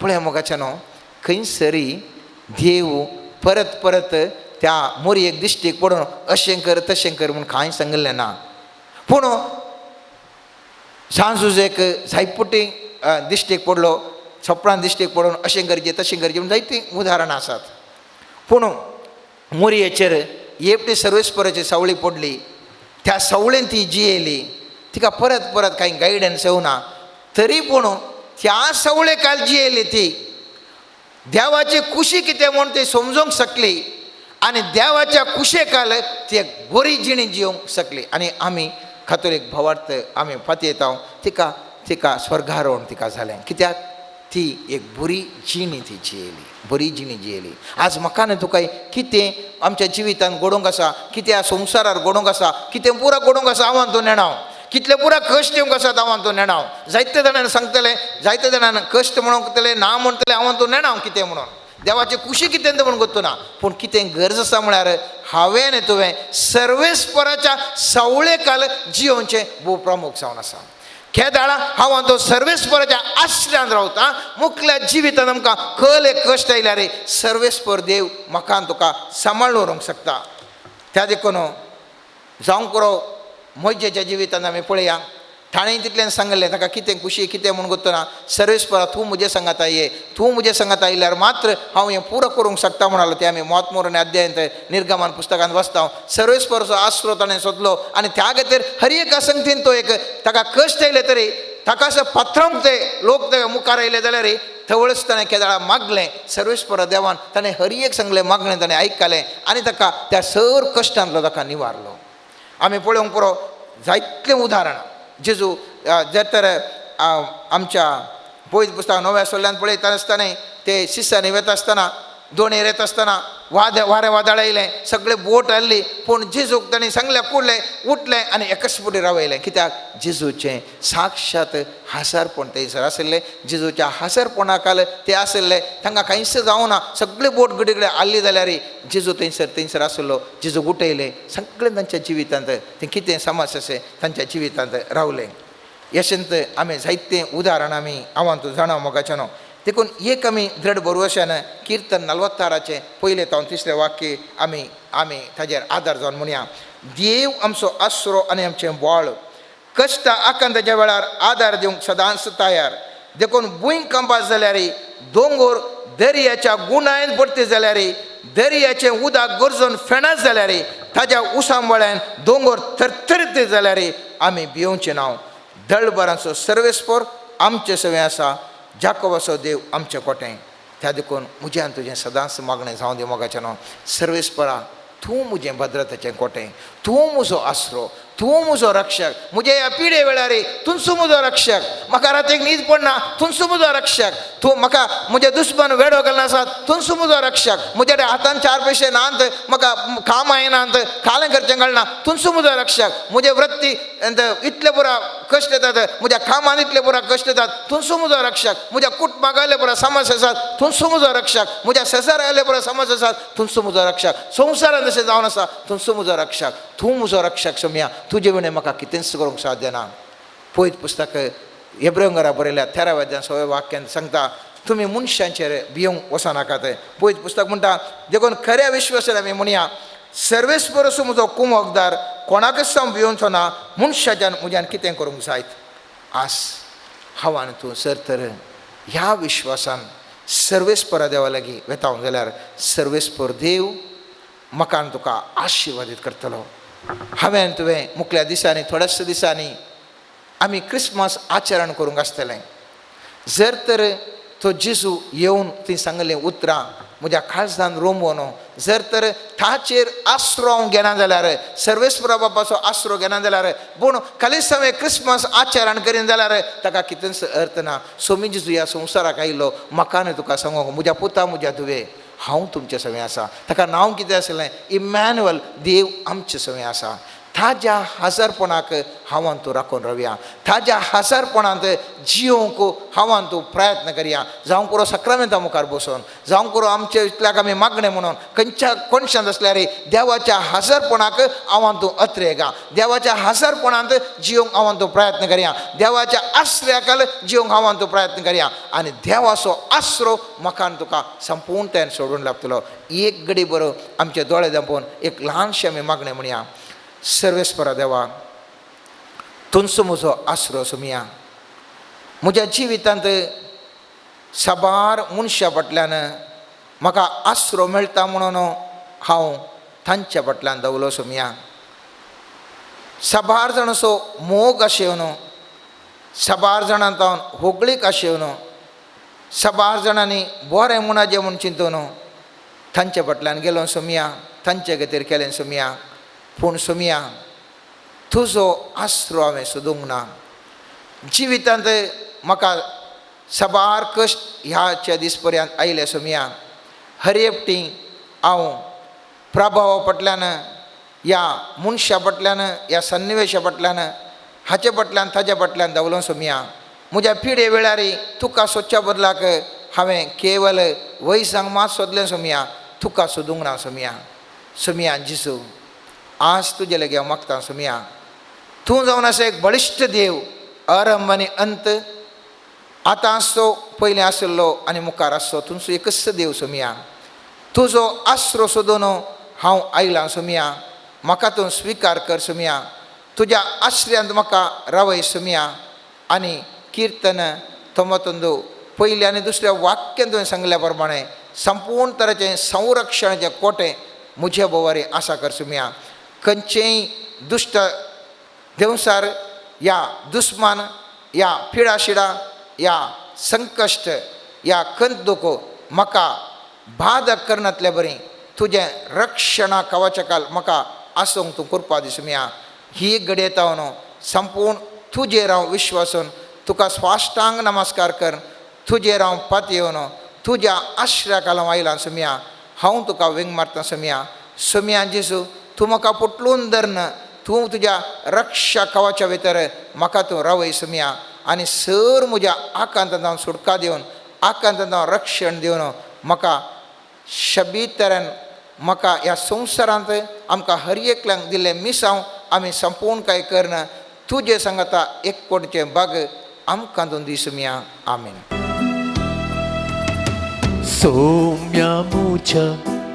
Speaker 3: पळय मोगाचें न्हू खंयसरी देव परत परत त्या मोरयेक दिश्टीक पडून अशें कर तशें कर म्हूण कांय सांगलें ना. पूण सांजुजेक जायपुटी दिश्टीक पडलो, सपनान दिश्टीक पडून अशें करचें तशें करचें म्हूण जायतीं उदाहरणां आसात. पूण मोरयेचेर येपटी सर्वेस्पराची सावळी पडली. त्या सावळेन ती जियेली. तिका परत परत कांय गायडन्स येवना. तरी पूण त्या सावळे काल जियेली ती देवाची खुशी कितें म्हूण ती समजूंक शकली आनी देवाच्या कुशेकाल ती एक बरी जिणी जिवंक शकली. आनी आमी कातोलीक भावार्थ आमी फातयेता तिका स्वर्गारोहण तिका जालें. कित्याक ती एक बरी जिणी ती जियेली, बरी जिणी जियेली. आज म्हाका न्हय तुका कितें आमच्या जिवितांत घडोवंक आसा, कितें संवसारार घडोवंक आसा, कितें पुरा घडोवंक आसा हांव तूं नेणाव, कितले पुरा कश्ट येवंक आसात हांव तूं नेणाव. जायते जाणांनी सांगतले, जायते जाणांनी कश्ट म्हणतले ना म्हणटले हांव तूं नेणाव कितें म्हणून. देवाची खुशी कितें तें म्हणून गोत्तू ना. पूण कितें गरज आसा म्हळ्यार हांवें तुवें सर्वेस्पराच्या सावळे काल जियोवचें भोव प्रमुख जावन आसा. केदाळा हांव तो सर्वेस्पराच्या आश्रयान रावता. मुखल्या जिवितांत आमकां खल एक कश्ट आयल्यार सर्वेस्पर देव म्हाका तुका सांबाळून व्हरूंक शकता. त्या देखून जावं करो मोइजेच्या जिवितांत आमी पळया ताणें तितल्यान सांगलें ताका कितें खुशी कितें म्हूण गोत्तो ना. सर्वेस्परा तूं म्हजे सांगात ये, तूं म्हजे सांगात आयल्यार मात्र हांव हें पुरो करूंक शकता म्हणालो. तें आमी मोतमोरणे अध्यायांत निर्गमन पुस्तकांत वाचता. सर्वेस्पराचो आसरो ताणें सोदलो आनी त्या खातीर हर एका संगतीन तो एक ताका कश्ट येयले तरी ताका पत्रांक ते लोक ते मुखार येयले जाल्यार थवळच ताणें केदाळा मागलें सर्वेस्परा देवान ताणें हर एक सांगलें मागणें ताणें आयकलें आनी ताका त्या सर कश्टांतलो ताका निवारलो. आमी पळोवंक पुरो जायतलें उदाहरण जेजू जर तर आमच्या पवित्र पुस्तक नव्या सोल्ल्यान पळयता आसतना ते शिस्सांनी वता आसतना दोणेर येता आसतना वारें वादळ येयलें सगळे बोट आहली पूण जेजूक ताणें सांगलें कुडलें उठलें आनी एकच फुटी रावयलें कित्याक जेजूचें साक्षात हासारपण थंयसर आशिल्लें. जेजूच्या हासारपणाक ते आशिल्ले तांकां कांयच जावना सगळे बोट गडे आल्ली जाल्यार जेजू थंयसर आशिल्लो. जेजू उठयले सगळें तांच्या जिवितांत तें कितें समस्या आसा तांच्या जिवितांत रावलें. यशंत आमी जायतें उदाहरण आमी हांव तूं जाणा मोगाचें न्हू देखून एक आमी दृढ भरवशान किर्तन 46 पयलें तावन तिसरें वाक्य आमी ताजेर आदार जावन म्हणया. देव आमचो आसरो आनी आमचें बळ कश्ट आकांताच्या वेळार आदार दिवंक सदांच तयार. देखून भुंय कंपास जाल्यार दोंगर दर्याच्या गुणायन पडटे जाल्यार दर्याचें उदक गरजून फेणत जाल्यार ताज्या उसांबळ्यान दोंगर थरथरते जाल्यार आमी भियोवचें नांव. दळबरांचो सर्वेस्पर आमचे सवय आसा जाकोबाचो देव आमचें कोटें. त्या देखून म्हज्यान तुजें सदांच मागणें जावं दी मोगाचें न्हू सर्वेस्परा तूं म्हजें भद्रतेचें कोटें तूं म्हजो आसरो तूं म्हजो रक्षक. म्हज्या ह्या पिडे वेळार तुमचो म्हजो रक्षक. म्हाका रातीक न्हीद पडना तुमचो म्हजो रक्षक. तूं म्हाका म्हजे दुश्मन वेडो घालना आसात तुमचो म्हजो रक्षक. म्हजे कडेन हातान 4 पयशे नात म्हाका काम येनात कालें करचें घालना तुमचो म्हजो रक्षक. म्हजे वृत्ती इतले पुरा कश्ट येतात म्हज्या कामान इतले पुरा कश्ट येतात तुमचो म्हजो रक्षक. म्हज्या कुटुंबाक आयले पुरा समस्या आसात तुमचो म्हजो रक्षक. म्हज्या शेजार आयले पुरा समस्या आसात तुमचो म्हजो रक्षक. संवसारांत जशें जावन आसा तुमचो म्हजो रक्षक. तूं म्हजो रक्षक सम्या तुजे विणे म्हाका कितेंच करूंक साध्य ना. पयत पुस्तक हेब्रेंकारा बरयल्या 13व्या अध्यायान 6व्या वाक्यान सांगता तुमी मनशांचेर भियोंक वचनाकात. पयत पुस्तक म्हणटा देखून खऱ्या विश्वासान आमी म्हणया सर्वेस्पर असो म्हजो कुमकदार कोणाकच हांव भियोवचो ना. मनशाच्यान म्हज्यान कितें करूंक जायत आस हांवान तूं सर तर ह्या विश्वासान सर्वेस्परा देवा लागीं वेताव जाल्यार सर्वेस्पर देव म्हाका तुका आशिर्वादीत करतलो. हांवें तुवें मुखल्या दिसांनी थोड्याच दिसांनी आमी क्रिसमस आचरण करूंक आसतलें. जर तर तो जेजू येवन थंय सांगलें उतरां म्हज्या काळजान रोमो न्हू जर तर ताचेर आसरो हांव घेना जाल्यार सर्वेस्परा बापाचो आसरो घेना जाल्यार पूण खालीच हांवें क्रिसमस आचरण करीन जाल्यार ताका कितेंच अर्थ ना. सोमी जेजू ह्या संवसाराक आयिल्लो म्हाका न्हू तुका सांगूंक म्हज्या पुता म्हज्या तुवें हांव तुमचे सवय आसा. ताका नांव कितें आसलें इमॅन्युअल देव आमचे सवय आसा. ताज्या हजरपणाक हांवान तूं राखून रावया. ताज्या हजरपणांत जियोंक हांवान तूं प्रयत्न करया. जावं करो सक्रामेंता मुखार बसून जावं करो आमचे इतल्याक आमी मागणें म्हणून खंयच्या कोणशांत आसल्यार देवाच्या हजरपणाक हांवान तूं अत्रेगा. देवाच्या हजरपणांत जियोंक हांवान तूं प्रयत्न करया. देवाच्या आश्रयाखाल जियोंक हांवान तूं प्रयत्न करया आनी देवाचो आसरो म्हाका तुका संपूर्णतायेन सोडून लाभतलो. एक घडी बरो आमचे दोळे धांपून एक ल्हानशें आमी मागणें म्हणया. सर्वेस्परा देवा तुमचो म्हजो आसरो सुमिया. म्हज्या जिवितांत साबार मनशा फाटल्यान म्हाका आसरो मेळटा म्हणून हांव तांच्या फाटल्यान दवलो सुमिया. साबार जाण असो मोग आशेवन साबार जाणांत हांव होगळीक आशेवन साबार जाणांनी बरें म्हणा म्हूण चिंतून तांच्या फाटल्यान गेलो सुमिया. तांचे खातीर केलें सुमिया. पूण सुमिया तुजो आसरो हांवें सोदूंक ना. जिवितांत म्हाका साबार कश्ट ह्याच्या दीस पर्यंत आयले सुमिया. हर एकटी हांव प्रभावा फाटल्यान ह्या मनशा फाटल्यान ह्या सन्निवेशा फाटल्यान हाचे फाटल्यान ताज्या फाटल्यान धांवलो सुमिया. म्हज्या पिडे वेळार तुका सोदच्या बदलाक हांवें केवल वयसांक मात सोदलें सुमिया. तुका सोदूंक ना सुमिया. सुमिया जिसू आज तुजे लागीं हांव मागता सुमिया तूं जावन आसा एक बळिश्ट देव आरंभ आनी अंत आतां आसचो पयलीं आशिल्लो आनी मुखार आसचो तुमचो एकच देव सुमिया. तुजो आसरो सोदून हांव आयलां सुमिया. म्हाका तूं स्विकार कर सुमिया. तुज्या आश्रयांत म्हाका रावय सुमिया. आनी किर्तन 91 पयल्या आनी दुसऱ्या वाक्यान तुवें सांगल्या प्रमाणे संपूर्ण तरेचें संरक्षणाचें कोटें म्हज्या बोवारी आसा कर सुमिया. खंयचेय दुश्ट देवसार या दुस्मान या पिडाशिडा या संकश्ट या खंत दुखो म्हाका बाधक करनातले बरी तुजें रक्षणा कवचा काल म्हाका आसूंक तूं करपा दिसम्या ही एक घडी येता न्हू संपूर्ण तुजेर हांव विश्वासून तुका स्वाश्टांग नमस्कार कर तुजेर हांव पात येवन तुज्या आश्रया कालां आयलां सुम्या हांव तुका वेंग मारता सुम्या जेजू तूं म्हाका पुटलून धरन तूं तुज्या रक्षा कवचा भितर म्हाका तूं रावय सुम्या आनी सर म्हज्या आकांतांत हांव सुटका दिवन आकांतांत हांव रक्षण दिवन म्हाका शबीत तरेन म्हाका ह्या संवसारांत आमकां हर एकल्यांक दिल्लें मिसांव आमी संपूर्ण कांय करना तुजे सांगाता एक कोणचे बाग आमकां तूं दी सुम्या आमीन.
Speaker 1: सौम्या मुझ्या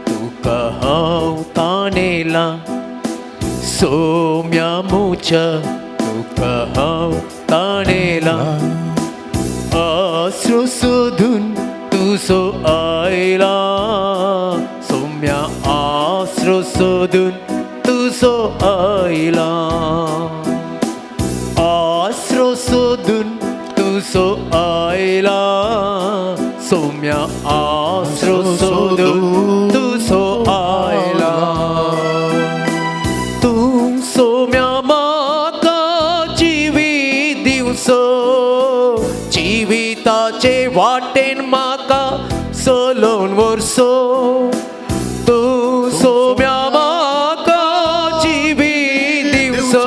Speaker 1: तुका हांव ताणेला सौम्या मुझ्या तुका हांव ताणेला आसरो सोदून तुजो आयला सौम्या आसरो सोदून तुजो आयला आसरो सोदून तुजो आयला सौम्या आसरो सोदून तुजो आयला तूं सौम्या म्हाका जिवीत दिवचो जिविताचे वाटेन म्हाका चलोवन व्हरचो तूं सौम्या म्हाका जिवीत दिवचो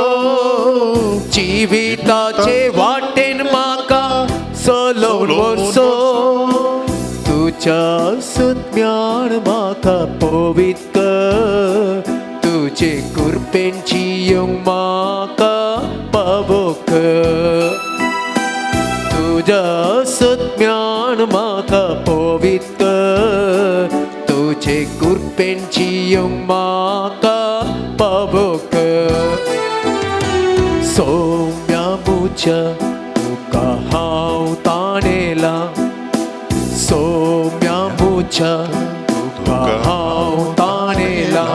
Speaker 1: जिविताचे वाटेन म्हाका चलोवन व्हरचो तुज्या सत्म्यान म्हाका पवित्र कर तुजे कृपेन जियोंक म्हाका पावो कर तुज्या सत्म्यान म्हाका पवित्र कर तुजे कृपेन जियोंक म्हाका पावो कर सौम्या मुझ्या तुका हांव ताणेला सौम्या मुझ्या तुका हांव ताणेला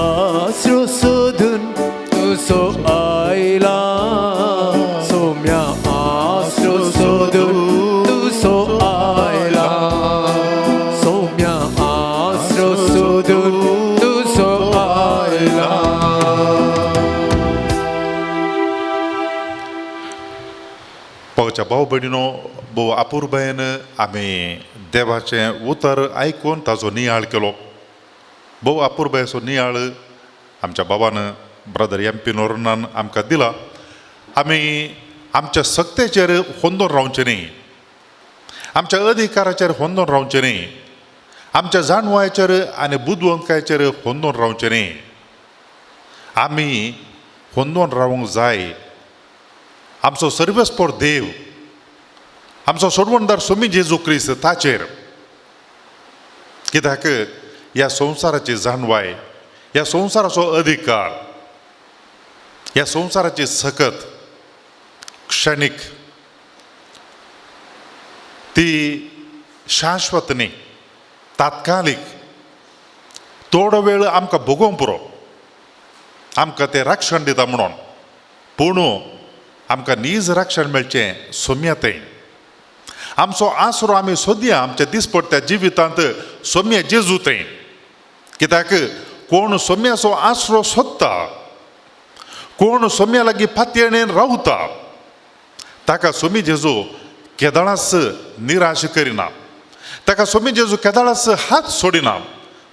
Speaker 1: आसरो सोदून तुजो आयला सौम्या आसरो सोदून तुजो आयला सौम्या आसरो सोदून तुजो आयला.
Speaker 2: पगच्या भाव भयणीनो भोव अपुर्बायेन आमी देवाचें उतर आयकून ताचो नियाळ केलो भोव अपुर्बायेचो नियाळ आमच्या बाबान ब्रदर एम.पी. नोरनान आमकां दिला. आमी आमच्या सक्तेचेर होंदून रावचें न्ही आमच्या अधिकाराचेर होंदून रावचें न्ही आमच्या जाणवायचेर आनी बुदवंतायचेर होंदून रावचें न्ही आमी होंदून रावूंक जाय आमचो सर्वेस्पोर देव आमचो सोडवणदार स्वामी जेजू क्रिस्त ताचेर कित्याक ह्या संवसाराची जाणवाय ह्या संवसाराचो अधिकार ह्या संवसाराची सकत क्षणीक ती शाश्वत न्ही तात्कालीक थोडो वेळ आमकां भोगोवंक पुरो आमकां तें रक्षण दिता म्हणून पूण आमकां नीज रक्षण मेळचें सोम्यातें आमचो आसरो आमी सोदया आमच्या दिसपट्ट्या जिवितांत सोम्या जेजूतें कित्याक कोण सोम्याचो आसरो सोदता कोण सोम्या लागीं पातयेणेन रावता ताका सोमी जेजू केदाळास निराश करिना ताका सोमी जेजू केदाळास हात सोडिना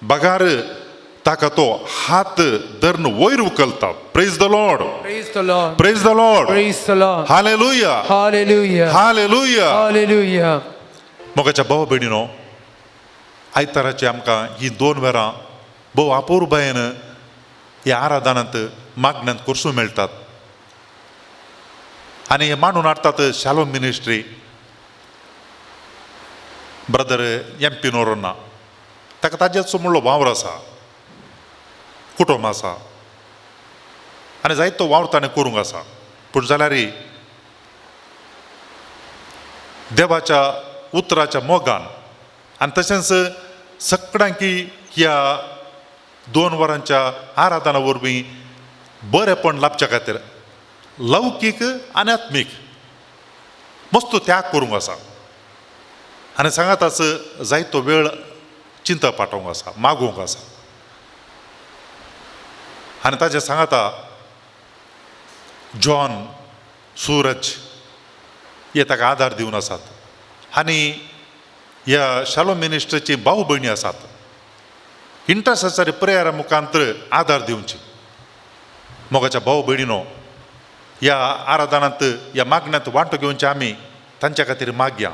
Speaker 2: बगार ताका तो हात धरून वयर उखलता. Praise the Lord
Speaker 1: Praise the Lord.
Speaker 2: Praise the Lord
Speaker 1: Praise the Lord.
Speaker 2: Hallelujah
Speaker 1: Hallelujah.
Speaker 2: Hallelujah.
Speaker 1: Hallelujah.
Speaker 2: मोगाच्या भाव भयणीनो आयताराची आमकां ही 2 वरां भोव अपुर्बायेन ह्या आराधनांत मागण्यांत करसूं मेळटात आनी हे मांडून हाडटात shalom ministry brother MP. Noronha ताका ताजेचो म्हणलो वावर आसा कुटुंब आसा आनी जायतो वावर ताणें करूंक आसा पूण जाल्यार देवाच्या उतराच्या मोगान आनी तशेंच सगळ्यांकी ह्या 2 वरांच्या आराधना वरवीं बरेपण लाभच्या खातीर लौकीक आनी आत्मीक मस्त त्याग करूंक आसा आनी सांगात असं जायतो वेळ चिंता पाठोवंक आसा मागोवंक आसा आनी ताजे सांगाता जॉन सूरज हे ताका आदार दिवन आसात आनी ह्या शालोम मिनिस्ट्रीची भाऊ भयणी आसात इंटरसेसरी प्रेयरा मुखांतर आदार दिवची मोगाच्या भाऊ भयणीनो ह्या आराधनांत ह्या मागण्यांत वांटो घेवचे आमी तांच्या खातीर मागया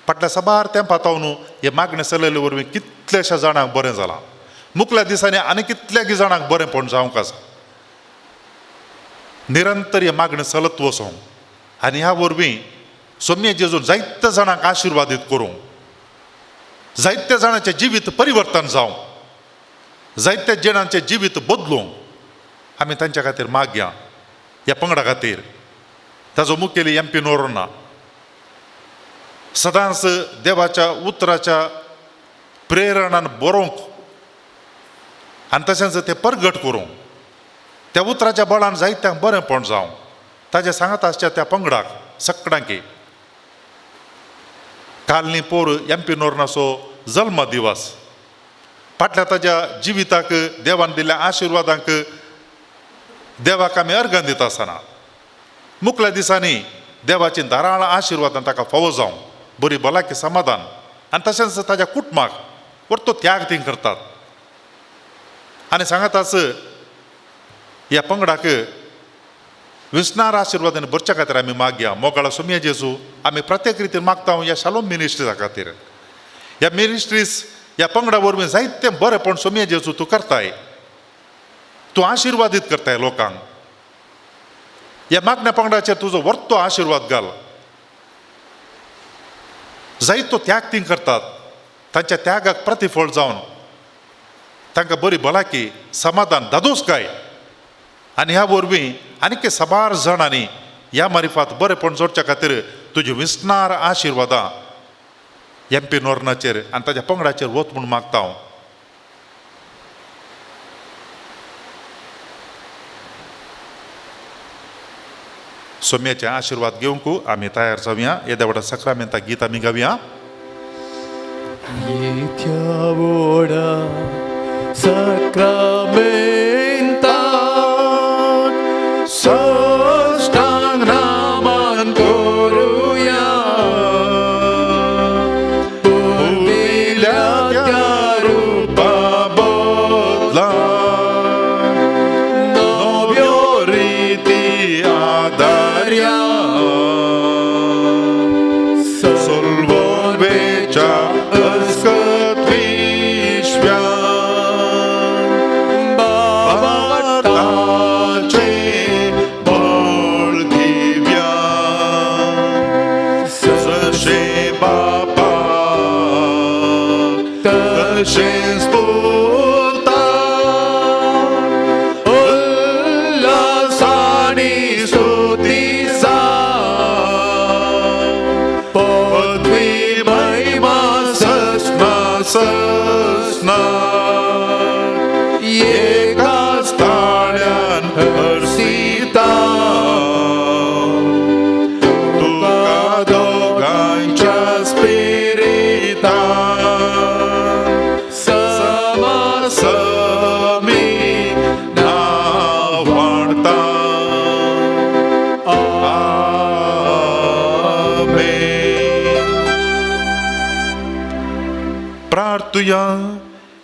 Speaker 2: फाटल्या सबार तेंपात न्हू हे मागणे चलयले वरवीं कितलेशा जाणांक बरें जालां मुखल्या दिसांनी आनी कितल्याक जाणांक बरेंपण जावंक आसा निरंतर हे मागणें चलत वचोंक आनी ह्या वरवीं सोम्य जेजून जायत्या जाणांक आशिर्वादीत करूंक जायत्या जाणांचें जिवीत परिवर्तन जावं जायत्या जाणांचें जिवीत बदलूंक आमी तांच्या खातीर मागया ह्या पंगडा खातीर ताजो मुखेली MP नोरोना सदांच देवाच्या उतराच्या प्रेरणान बरोवंक आनी तशेंच तें परगट करूंक त्या उतराच्या बळान जायत्यांक बरेंपण जावं ताजे सांगात आसच्या त्या पंगडाक सगळ्यांकी काल न्ही पोर MP नोरनाचो जल्म दिवस फाटल्या ताच्या जिविताक देवान दिल्ल्या आशिर्वादांक देवाक आमी अर्घां दिता आसतना मुखल्या दिसांनी देवाची धाराळ आशिर्वादान ताका फावो जावं बरी भलायकी समाधान आनी तशेंच ताच्या कुटुंबाक परतो त्याग ती करतात आनी सांगात आस ह्या पंगडाक विस्नार आशिर्वादान भरच्या खातीर आमी मागया मोगाळा सोम्या जेजू आमी प्रत्येक रितीन मागता ह्या शालोम मिनिस्ट्रीजा खातीर ह्या मिनिस्ट्रीज ह्या पंगडा वरवीं जायतें बरेंपण सोम्या जेजू तूं करताय तूं आशिर्वादीत करताय लोकांक ह्या मागण्या पंगडाचेर तुजो वर्तो आशिर्वाद घाल जायतो त्याग ती करतात तांच्या त्यागाक प्रतिफळ जावन तांकां बरी भलायकी समाधान दादोसकाय आनी ह्या वरवीं आनीक सबार जाणांनी ह्या मारिफात बरेंपण जोडच्या खातीर तुजी विस्नार आशिर्वादां MP नोरनाचेर आनी ताच्या पंगडाचेर वत म्हूण मागता हांव सोम्याचे आशिर्वाद घेवंक आमी तयार जावया येद्या सक्रामेंता गीत आमी गावया
Speaker 1: Ora sacramenta sostang naman koruya Purbilatya rupa bodla Novyo riti adarya Solvolvecha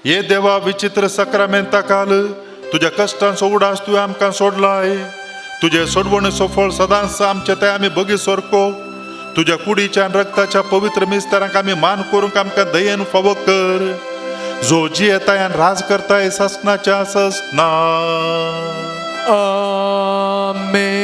Speaker 1: ये देवा विचित्र सक्रामेंता काल तुझ्या कष्टांचो उडास तुवें आमकां सोडलाय तुजे सोडवणेचो फळ सदांच आमचे ते आमी बगी सोरको तुज्या कुडीच्या आनी रक्ताच्या पवित्र मिस्तारांक आमी मान करूंक आमकां दयेन फावो कर जो जी येताय आनी राज करताय ससनाच्या ससना Amen.